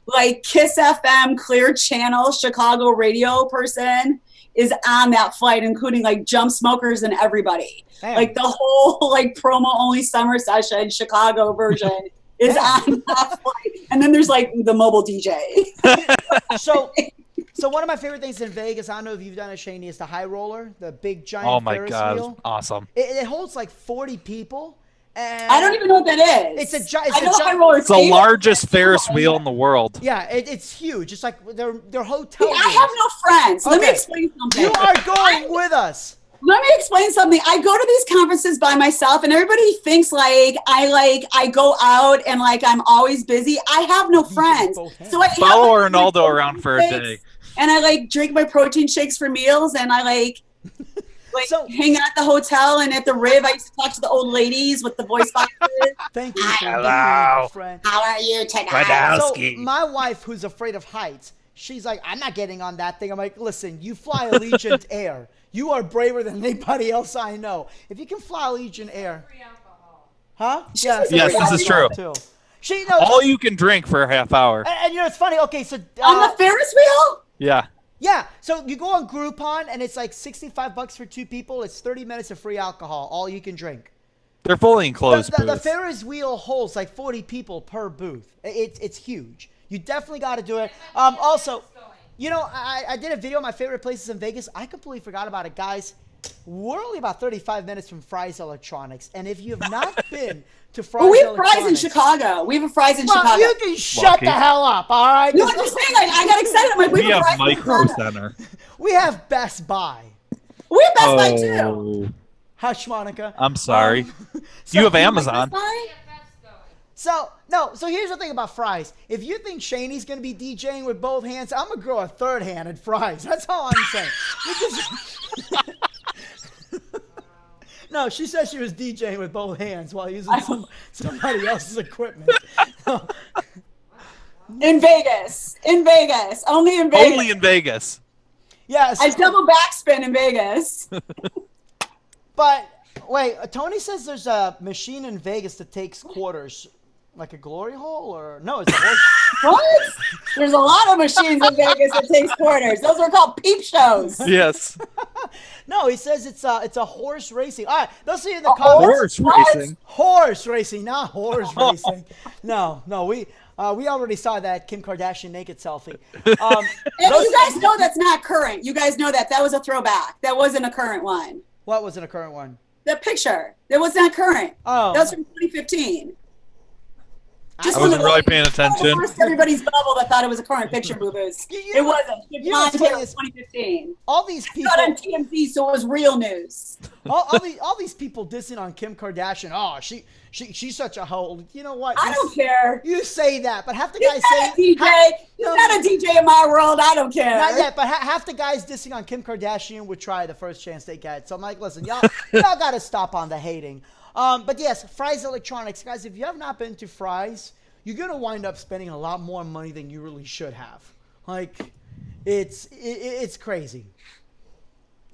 like Kiss FM, Clear Channel, Chicago radio person is on that flight, including like Jump Smokers and everybody. Damn. Like the whole like promo only summer session Chicago version is on that flight. And then there's like the mobile DJ. So one of my favorite things in Vegas, I don't know if you've done it, Shaney, is the high roller, the big giant Oh my Ferris God, wheel. awesome. It holds like 40 people. And I don't even know what that is. It's a giant. I know high roller It's the skating. largest Ferris wheel in the world. Yeah, it's huge. It's like they're hotel See, I rooms. have no friends. Let me Okay. explain something. You are going with us. Let me explain something. I go to these conferences by myself, and everybody thinks I go out and like I'm always busy. I have no friends, both hands. so I Follow have, like, Ronaldo around for a day. and I like drink my protein shakes for meals, and I like So- hang out at the hotel and at the Rib. I used to talk to the old ladies with the voice boxes. Thank you for being Hello. my friend. How are you tonight? Wadowski. So my wife, who's afraid of heights, she's like, I'm not getting on that thing. I'm like, listen, you fly Allegiant Air. You are braver than anybody else I know. If you can fly Allegiant Air. Free alcohol. Huh? Yes, this is true. Too. She knows. All you can drink for a half hour. And you know, it's funny. Okay, so. On the Ferris wheel? Yeah. Yeah, so you go on Groupon, and it's like $65 for 2 people. It's 30 minutes of free alcohol, all you can drink. They're fully enclosed The booths. Ferris wheel holds like 40 people per booth. It's huge. You definitely got to do it. Also, you know, I did a video of my favorite places in Vegas. I completely forgot about it, guys. We're only about 35 minutes from Fry's Electronics, and if you have not been to Fry's Well, we have Electronics, fries in Chicago. We have a fries in well, Chicago. you can shut Lucky. the hell up, all right? No, I'm just saying, like, I got excited. I'm like, We have have fries in Micro Chicago. Center. We have Best Buy. We have Best Buy too. Oh, Hush, Monica. I'm sorry. So- You have Best Amazon. Buy? So here's the thing about Fry's. If you think Shaney's gonna be DJing with both hands, I'm gonna grow a third hand at Fry's. That's all I'm saying. Because- no, she said she was DJing with both hands while using somebody else's equipment. In Vegas. Only in Vegas. Only in Vegas. Yes. I double backspin in Vegas. But wait, Tony says there's a machine in Vegas that takes quarters, like a glory hole, or no? It's a horse. What? There's a lot of machines in Vegas that takes quarters. Those are called peep shows. Yes. No, he says it's a horse racing. All right, they'll see you in the comments. Horse racing. Horse racing, not horse racing. No, we already saw that Kim Kardashian naked selfie. And you guys know that's not current. You guys know that. That was a throwback. That wasn't a current one. What wasn't a current one? The picture. That was not current. Oh. That was from 2015. Just I wasn't when the really paying attention. burst everybody's bubble that thought it was a current picture movies. It wasn't. you know what's It was funny is 2015. all these It's people, not on TMZ, so it was real news. all these people dissing on Kim Kardashian. Oh, she's such a hoe. You know what? I don't care. You say that, but half the He's guys not a say DJ. He's not a DJ in my world. I don't care. not yet. But half the guys dissing on Kim Kardashian would try the first chance they get. So I'm like, listen, y'all got to stop on the hating. But yes, Fry's Electronics, guys. If you have not been to Fry's, you're gonna wind up spending a lot more money than you really should have. Like, it's crazy.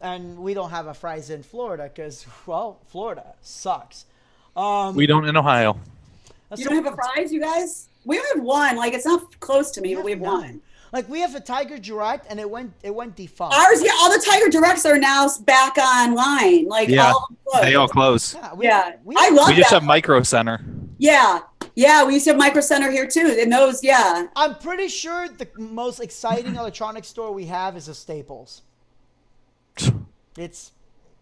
And we don't have a Fry's in Florida because, well, Florida sucks. We don't in Ohio. You don't have a Fry's, you guys? We have one. Like, it's not close to me, but we have one. Like, we have a Tiger Direct, and it went defunct. Ours, yeah, all the Tiger Directs are now back online. Like, Yeah, all of them closed. they all close. Yeah, we I love We just that. have Micro Center. Yeah, we used to have Micro Center here too. And those, yeah. I'm pretty sure the most exciting electronics store we have is a Staples.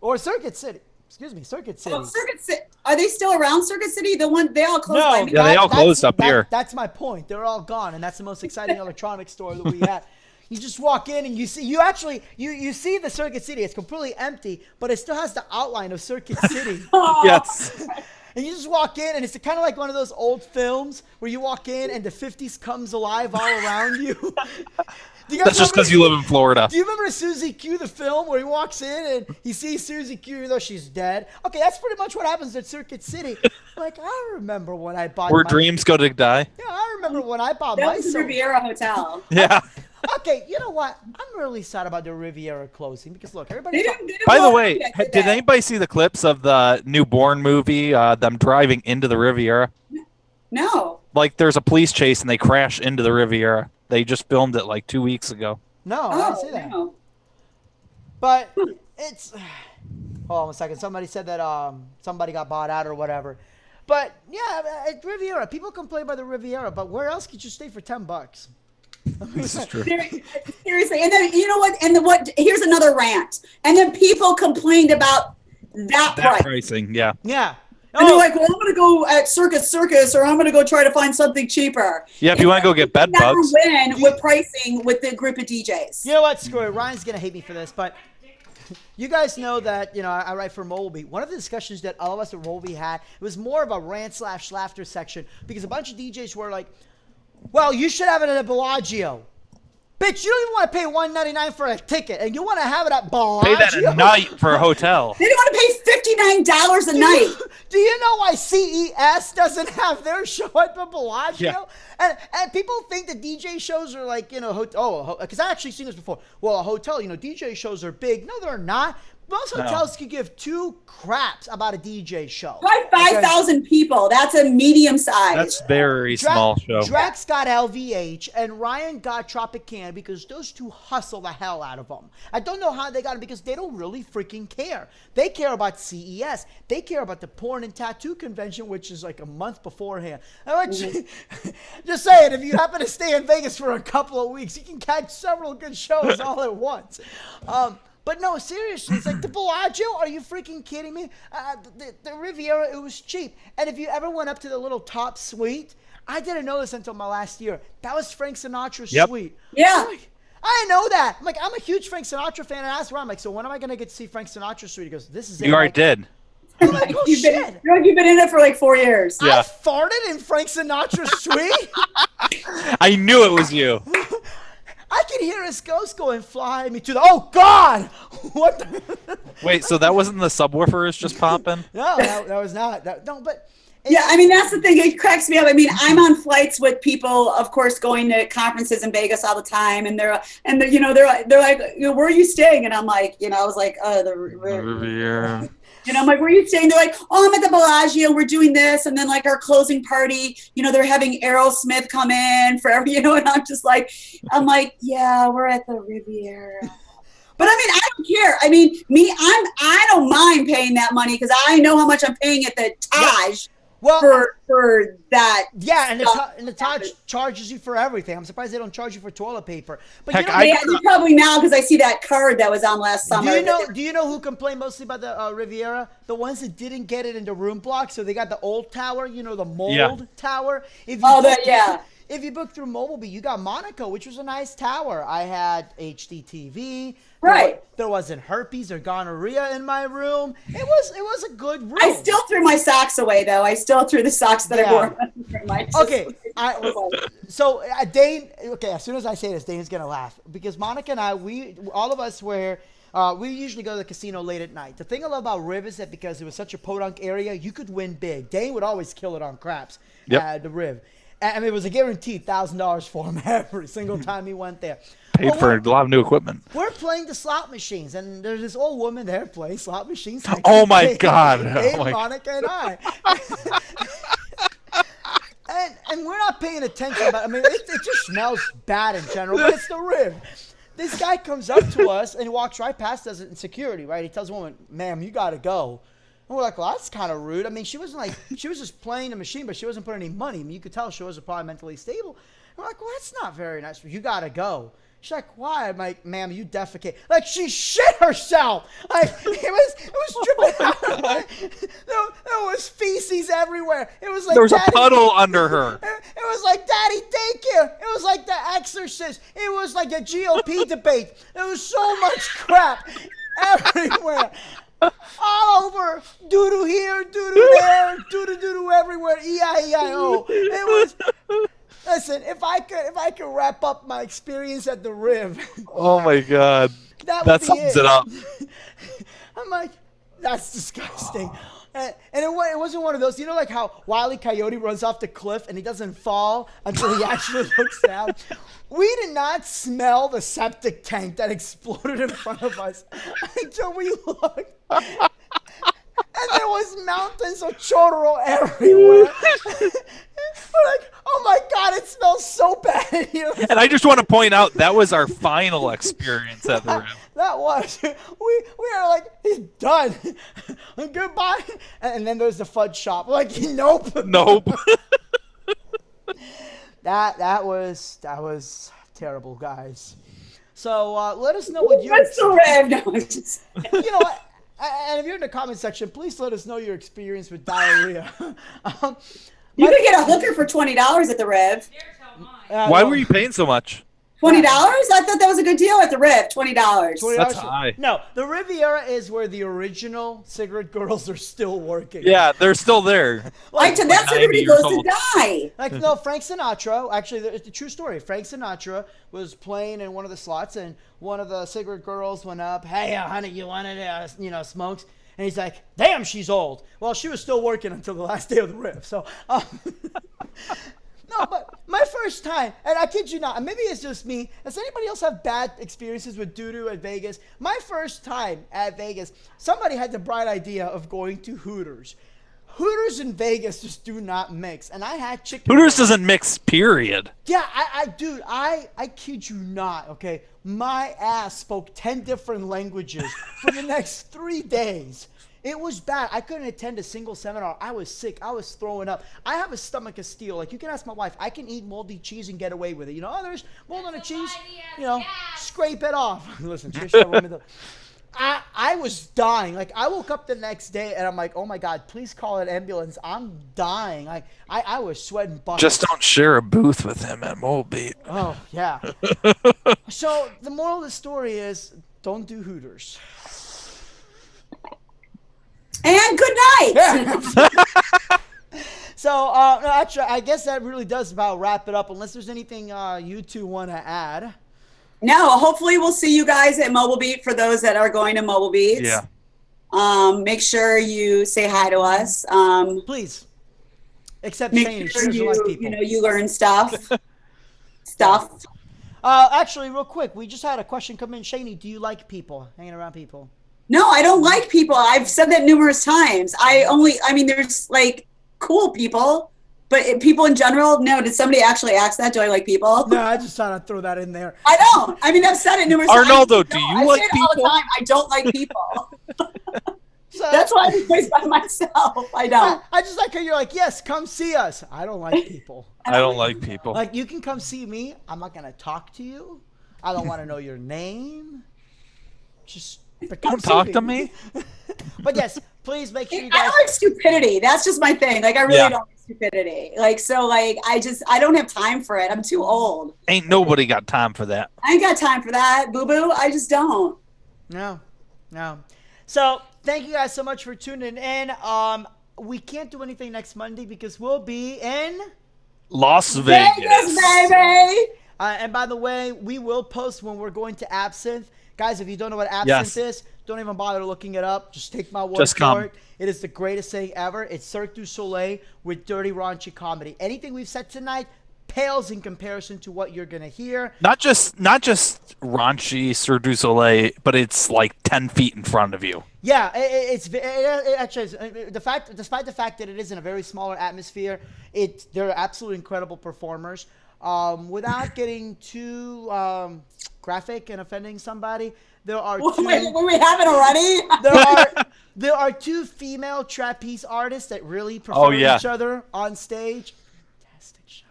Or Circuit City. Excuse me, Circuit City. Oh, Circuit City. Are they still around, Circuit City? The one they all closed by me. Yeah, they all closed up here. That's my point. They're all gone, and that's the most exciting electronics store that we had. You just walk in and you see the Circuit City. It's completely empty, but it still has the outline of Circuit City. Yes. And you just walk in, and it's kind of like one of those old films where you walk in and the 50s comes alive all around you. That's just because you live in Florida. Do you remember Susie Q, the film, where he walks in and he sees Susie Q even though she's dead? Okay, that's pretty much what happens at Circuit City. Like, I remember when I bought Where dreams go to die. Yeah, I remember when I bought That my was the Riviera Hotel. Yeah. Okay, you know what? I'm really sad about the Riviera closing because, look, everybody... They didn't By the want way, to do did that. anybody see the clips of the Newborn movie, them driving into the Riviera? No. Like, there's a police chase and they crash into the Riviera. They just filmed it like 2 weeks ago. No, I didn't see that. No. But it's... Hold on a second. Somebody said that somebody got bought out or whatever. But, yeah, at Riviera, people complain about the Riviera, but where else could you stay for $10? This is true. Seriously, and then you know what? Here's another rant. And then people complained about that price. Pricing, yeah. Yeah. And they're like, "Well, I'm going to go at Circus, or I'm going to go try to find something cheaper." Yeah, if you want to go get bed Never bugs. win with pricing with the group of DJs. You know what? Screw it. Ryan's going to hate me for this, but you guys know that, I write for Mobile Beat. One of the discussions that all of us at Mobile Beat had, it was more of a rant/laughter section because a bunch of DJs were like, well, you should have it at a Bellagio. Bitch, you don't even want to pay $199 for a ticket, and you want to have it at Bellagio? Pay that a night for a hotel. They didn't want to pay $59 a night. Do you know why CES doesn't have their show at the Bellagio? Yeah. And people think that DJ shows are like, because I actually seen this before. Well, a hotel, DJ shows are big. No, they're not. Most hotels could give two craps about a DJ show. Like 5,000 people. That's a medium size. That's very small show. Drax got LVH and Ryan got Tropicana because those two hustle the hell out of them. I don't know how they got them because they don't really freaking care. They care about CES. They care about the porn and tattoo convention, which is like a month beforehand. Just saying, if you happen to stay in Vegas for a couple of weeks, you can catch several good shows all at once. But no, seriously, it's like the Bellagio. Are you freaking kidding me? The Riviera, it was cheap. And if you ever went up to the little top suite, I didn't know this until my last year. That was Frank Sinatra's suite. Yeah. I didn't know that. I'm a huge Frank Sinatra fan, and I asked Ron, I'm like, so when am I going to get to see Frank Sinatra's suite? He goes, this is it. You already did. I'm like, oh, shit. You've been in it for like 4 years. Yeah. I farted in Frank Sinatra's suite? I knew it was you. I can hear his ghost going, fly me to the... Oh, God! What the... Wait, so that wasn't the subwoofers just popping? No, that was not. No, but... Yeah, I mean, that's the thing. It cracks me up. I mean, I'm on flights with people, of course, going to conferences in Vegas all the time. And they're like, where are you staying? And I'm like, I was like, the Riviera. And I'm like, where are you staying? They're like, oh, I'm at the Bellagio. We're doing this. And then like our closing party, they're having Aerosmith come in for every, and I'm like, yeah, we're at the Riviera. But I mean, I don't care. I mean, I don't mind paying that money because I know how much I'm paying at the Taj. Well, for that. yeah, and stuff. the Taj charges you for everything. I'm surprised they don't charge you for toilet paper. But Heck, They probably now because I see that card that was on last summer. Do you know who complained mostly about the Riviera? The ones that didn't get it into room blocks. So they got the old tower, the mold tower. If you book through Mobileby, you got Monaco, which was a nice tower. I had HDTV. Right. There wasn't herpes or gonorrhea in my room. It was a good room. I still threw my socks away, though. I still threw the socks that I wore. Okay. Dane. Okay. As soon as I say this, Dane's gonna laugh because Monica and I, all of us we usually go to the casino late at night. The thing I love about Riv is that because it was such a podunk area, you could win big. Dane would always kill it on craps at the Riv. I mean, it was a guaranteed $1,000 for him every single time he went there. Paid for a lot of new equipment. We're playing the slot machines, and there's this old woman there playing slot machines. Oh my God! Monica and I. And we're not paying attention, but I mean, it just smells bad in general, but it's the Riv. This guy comes up to us, and he walks right past us in security, right? He tells the woman, ma'am, you got to go. And we're like, well, that's kind of rude. I mean, she was just playing the machine, but she wasn't putting any money. I mean, you could tell she wasn't probably mentally stable. And we're like, well, that's not very nice. You got to go. She's like, why? I'm like, ma'am, you defecate. Like, she shit herself. Like, it was dripping out. There was feces everywhere. It was like there was a puddle under her. It was like Daddy Daycare. It was like The Exorcist. It was like a GOP debate. There was so much crap everywhere. All over, doo-doo here, doo-doo there, doo-doo everywhere, E-I-E-I-O. It was. Listen, if I could wrap up my experience at the Riv. Oh my God, that sums it up. I'm like, that's disgusting. And it wasn't one of those, like how Wile E. Coyote runs off the cliff and he doesn't fall until he actually looks down. We did not smell the septic tank that exploded in front of us until we looked. And there was mountains of chorro everywhere. We're like, oh my God, it smells so bad in here. And I just want to point out that was our final experience at the Riv. That was. We are like, he's done. Goodbye. And then there's the fudge shop. We're like, nope. Nope. That was terrible, guys. So let us know what you. What's the Riv? No, you know what? And if you're in the comment section, please let us know your experience with diarrhea. You could get a hooker for $20 at the Riv. Why were you paying so much? $20? I thought that was a good deal at the Riv. $20. That's high. No, the Riviera is where the original cigarette girls are still working. Yeah, they're still there. That's where everybody goes to die. Like, no, Frank Sinatra, actually, it's a true story. Frank Sinatra was playing in one of the slots, and one of the cigarette girls went up, hey, honey, you wanted, smokes? And he's like, damn, she's old. Well, she was still working until the last day of the Riv. So, no, but my first time, and I kid you not, and maybe it's just me. Does anybody else have bad experiences with doo-doo at Vegas? My first time at Vegas, somebody had the bright idea of going to Hooters. Hooters in Vegas just do not mix, and I had chicken. Hooters doesn't mix, period. Yeah, I kid you not, okay? My ass spoke 10 different languages for the next 3 days. It was bad. I couldn't attend a single seminar. I was sick. I was throwing up. I have a stomach of steel. Like, you can ask my wife. I can eat moldy cheese and get away with it. There's mold on the cheese. Scrape it off. Listen, I was dying. Like, I woke up the next day and I'm like, oh my God, please call an ambulance. I'm dying. Like, I was sweating buckets. Just don't share a booth with him at Mobileby. Oh, yeah. So the moral of the story is, don't do Hooters. And good night. Yeah. So, actually, I guess that really does about wrap it up, unless there's anything you two want to add. No, hopefully we'll see you guys at Mobile Beat for those that are going to Mobile Beats. Yeah. Make sure you say hi to us. Please. Except Make Shani. sure She doesn't like people. you learn stuff. Actually, real quick, we just had a question come in. Shani, do you like people, hanging around people? No, I don't like people. I've said that numerous times. There's like cool people, but people in general, no. Did somebody actually ask that? Do I like people? No, I just thought I'd throw that in there. I don't. I've said it numerous times. Arnoldo, do you like people? All the time. I don't like people. So That's why I'm always by myself. I don't. I just like how you're like, yes, come see us. I don't like people. I don't like people. Like, you can come see me. I'm not going to talk to you. I don't want to know your name. Just Don't talk to me. But yes, please make sure you I guys. don't like stupidity. That's just my thing. Like, I really don't like stupidity. Like, so, like, I don't have time for it. I'm too old. Ain't nobody got time for that. I ain't got time for that, boo-boo. I just don't. No. So thank you guys so much for tuning in. We can't do anything next Monday because we'll be in Las Vegas. Vegas, baby. and by the way, we will post when we're going to Absinthe. Guys, if you don't know what Absinthe is, don't even bother looking it up. Just take my word Just for come. it. It is the greatest thing ever. It's Cirque du Soleil with dirty, raunchy comedy. Anything we've said tonight pales in comparison to what you're gonna hear. Not just raunchy Cirque du Soleil, but it's like 10 feet in front of you. Yeah, it actually is. Despite the fact that it is in a very smaller atmosphere, they're absolutely incredible performers. Without getting too graphic and offending somebody, there are two. Wait, we haven't already? There are two female trapeze artists that really prefer each other on stage. Fantastic show.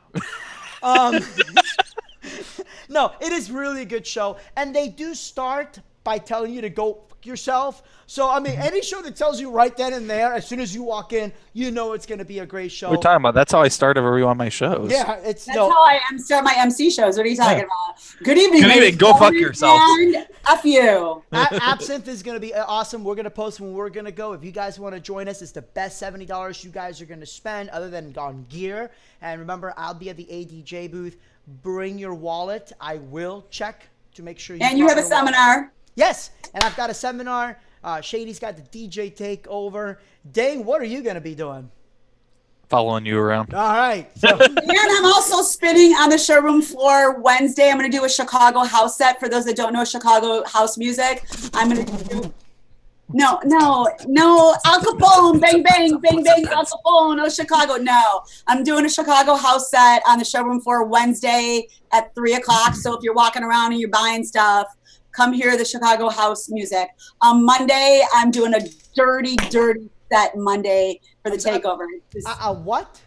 No, it is really a good show, and they do start by telling you to go fuck yourself. So, I mean, any show that tells you right then and there, as soon as you walk in, you know it's going to be a great show. We're talking about. That's how I start every one of my shows. Yeah, That's how I start my MC shows. What are you talking about? Good evening. Good evening. Go fuck yourself. And F you. Absinthe is going to be awesome. We're going to post when we're going to go. If you guys want to join us, it's the best $70 you guys are going to spend other than on gear. And remember, I'll be at the ADJ booth. Bring your wallet. I will check to make sure you And you have a seminar. Yes, and I've got a seminar. Shady's got the DJ takeover. Dane, what are you going to be doing? Following you around. All right. So. And I'm also spinning on the showroom floor Wednesday. I'm going to do a Chicago house set. For those that don't know Chicago house music, I'm going to do... No, Al Capone, bang, bang, bang, bang, Al Capone, no Chicago, no. I'm doing a Chicago house set on the showroom floor Wednesday at 3 o'clock. So if you're walking around and you're buying stuff, come hear the Chicago house music. On Monday, I'm doing a dirty set Monday for the takeover. What?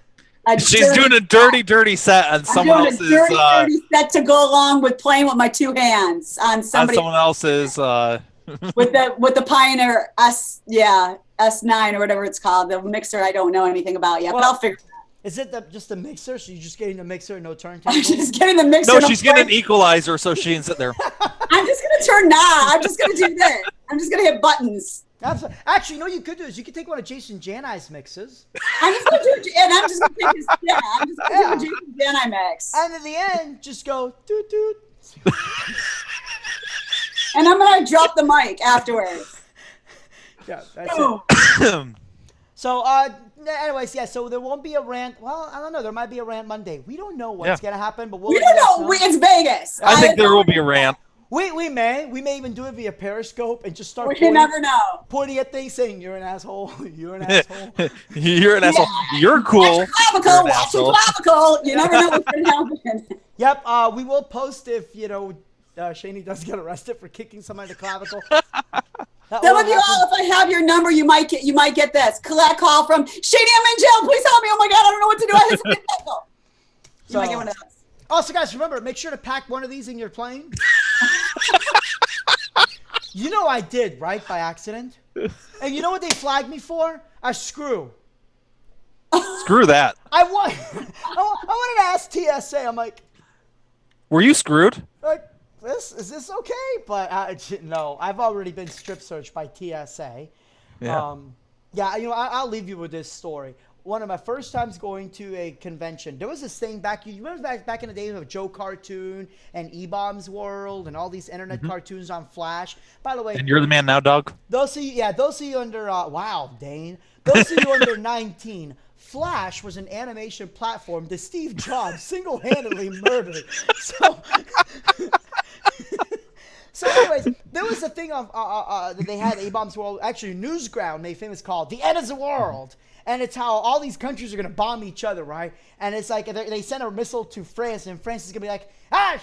She's doing a dirty set on someone else's. Dirty set to go along with playing with my two hands on somebody. On someone else's. with the Pioneer S9 or whatever it's called, the mixer I don't know anything about yet, but I'll figure it out. Is it just the mixer? So you're just getting the mixer, no turntable? I'm just getting the mixer. No, she's getting an equalizer so she can sit there. I'm just gonna turn knobs. I'm just gonna do this. I'm just gonna hit buttons. Actually, you know what you could do is you could take one of Jason Janai's mixes. I'm just gonna do a Jason Janai mix. And at the end, just go doot doot. And I'm gonna drop the mic afterwards. Yeah, that's it. So, anyways, yeah. So there won't be a rant. Well, I don't know. There might be a rant Monday. We don't know what's gonna happen, but we don't know. It's Vegas. I think there will be a rant. We may even do it via Periscope and just start. We never know. Pointing at things, saying "You're an asshole. You're an asshole. You're an asshole. You're cool. Watch your clavicle. You never know what's gonna happen. Yep. We will post if Shani does get arrested for kicking somebody in the clavicle. Some of you all, if I have your number, you might get this. Collect call from Shady. I'm in jail. Please help me. Oh my God, I don't know what to do. I have something to You might get one of those. Also, guys, remember, make sure to pack one of these in your plane. You know I did, right, by accident? And you know what they flagged me for? A screw. Screw that. I wanted to ask TSA. I'm like, were you screwed? Like, is this okay? But no, I've already been strip searched by TSA. Yeah. I'll leave you with this story. One of my first times going to a convention, there was this thing back. You remember back in the days of Joe Cartoon and E-Bombs World and all these internet cartoons on Flash. By the way, and you're the man now, dog. Those of you under Dane. Those of you under 19. Flash was an animation platform that Steve Jobs single-handedly murdered. So, anyways, there was a thing of that they had at A-Bombs World, actually Newsground made famous, called "The End of the World," and it's how all these countries are gonna bomb each other, right? And it's like they send a missile to France, and France is gonna be like,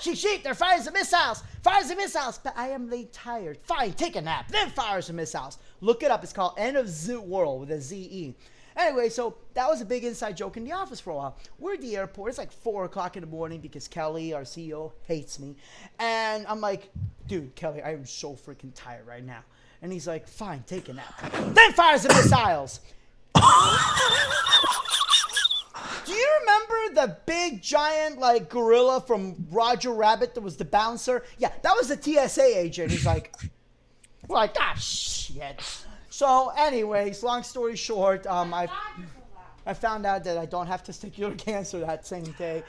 sheet, they're firing some missiles, but I am late tired. Fine, take a nap, then fire some missiles. Look it up. It's called "End of the World" with a Z-E. Anyway, so that was a big inside joke in the office for a while. We're at the airport. It's like 4 o'clock in the morning because Kelly, our CEO, hates me. And I'm like, dude, Kelly, I am so freaking tired right now. And he's like, fine, take a nap. Then fires the missiles. Do you remember the big, giant, like, gorilla from Roger Rabbit that was the bouncer? Yeah, that was the TSA agent. He's like, shit. So, anyways, long story short, I found out that I don't have testicular cancer that same day.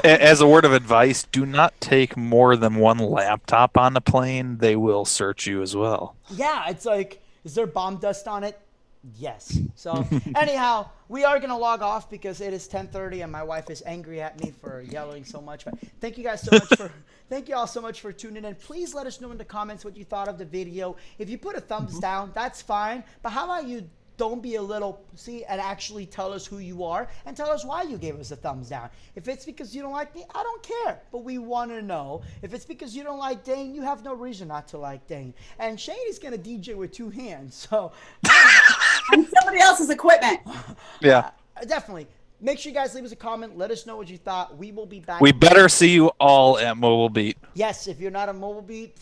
As a word of advice, do not take more than one laptop on the plane. They will search you as well. Yeah, it's like, is there bomb dust on it? Yes. So, anyhow, we are going to log off because it is 10:30 and my wife is angry at me for yelling so much. But thank you guys so much for thank you all so much for tuning in. Please let us know in the comments what you thought of the video. If you put a thumbs down, that's fine. But how about you don't be a little pussy and actually tell us who you are and tell us why you gave us a thumbs down. If it's because you don't like me, I don't care. But we want to know. If it's because you don't like Dane, you have no reason not to like Dane. And Shane is going to DJ with 2 hands. So And somebody else's equipment. Yeah. Definitely. Make sure you guys leave us a comment. Let us know what you thought. We will be back. We better see you all at Mobile Beat. Yes, if you're not a Mobile Beat.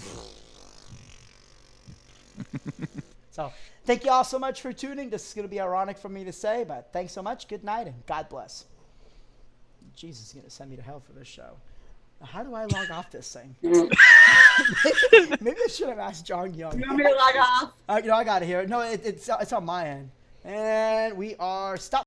So, thank you all so much for tuning. This is going to be ironic for me to say, but thanks so much. Good night and God bless. Jesus is going to send me to hell for this show. How do I log off this thing? Maybe I should have asked John Young. You want me to log off? I got to hear it. No, it's on my end. And we are stopped.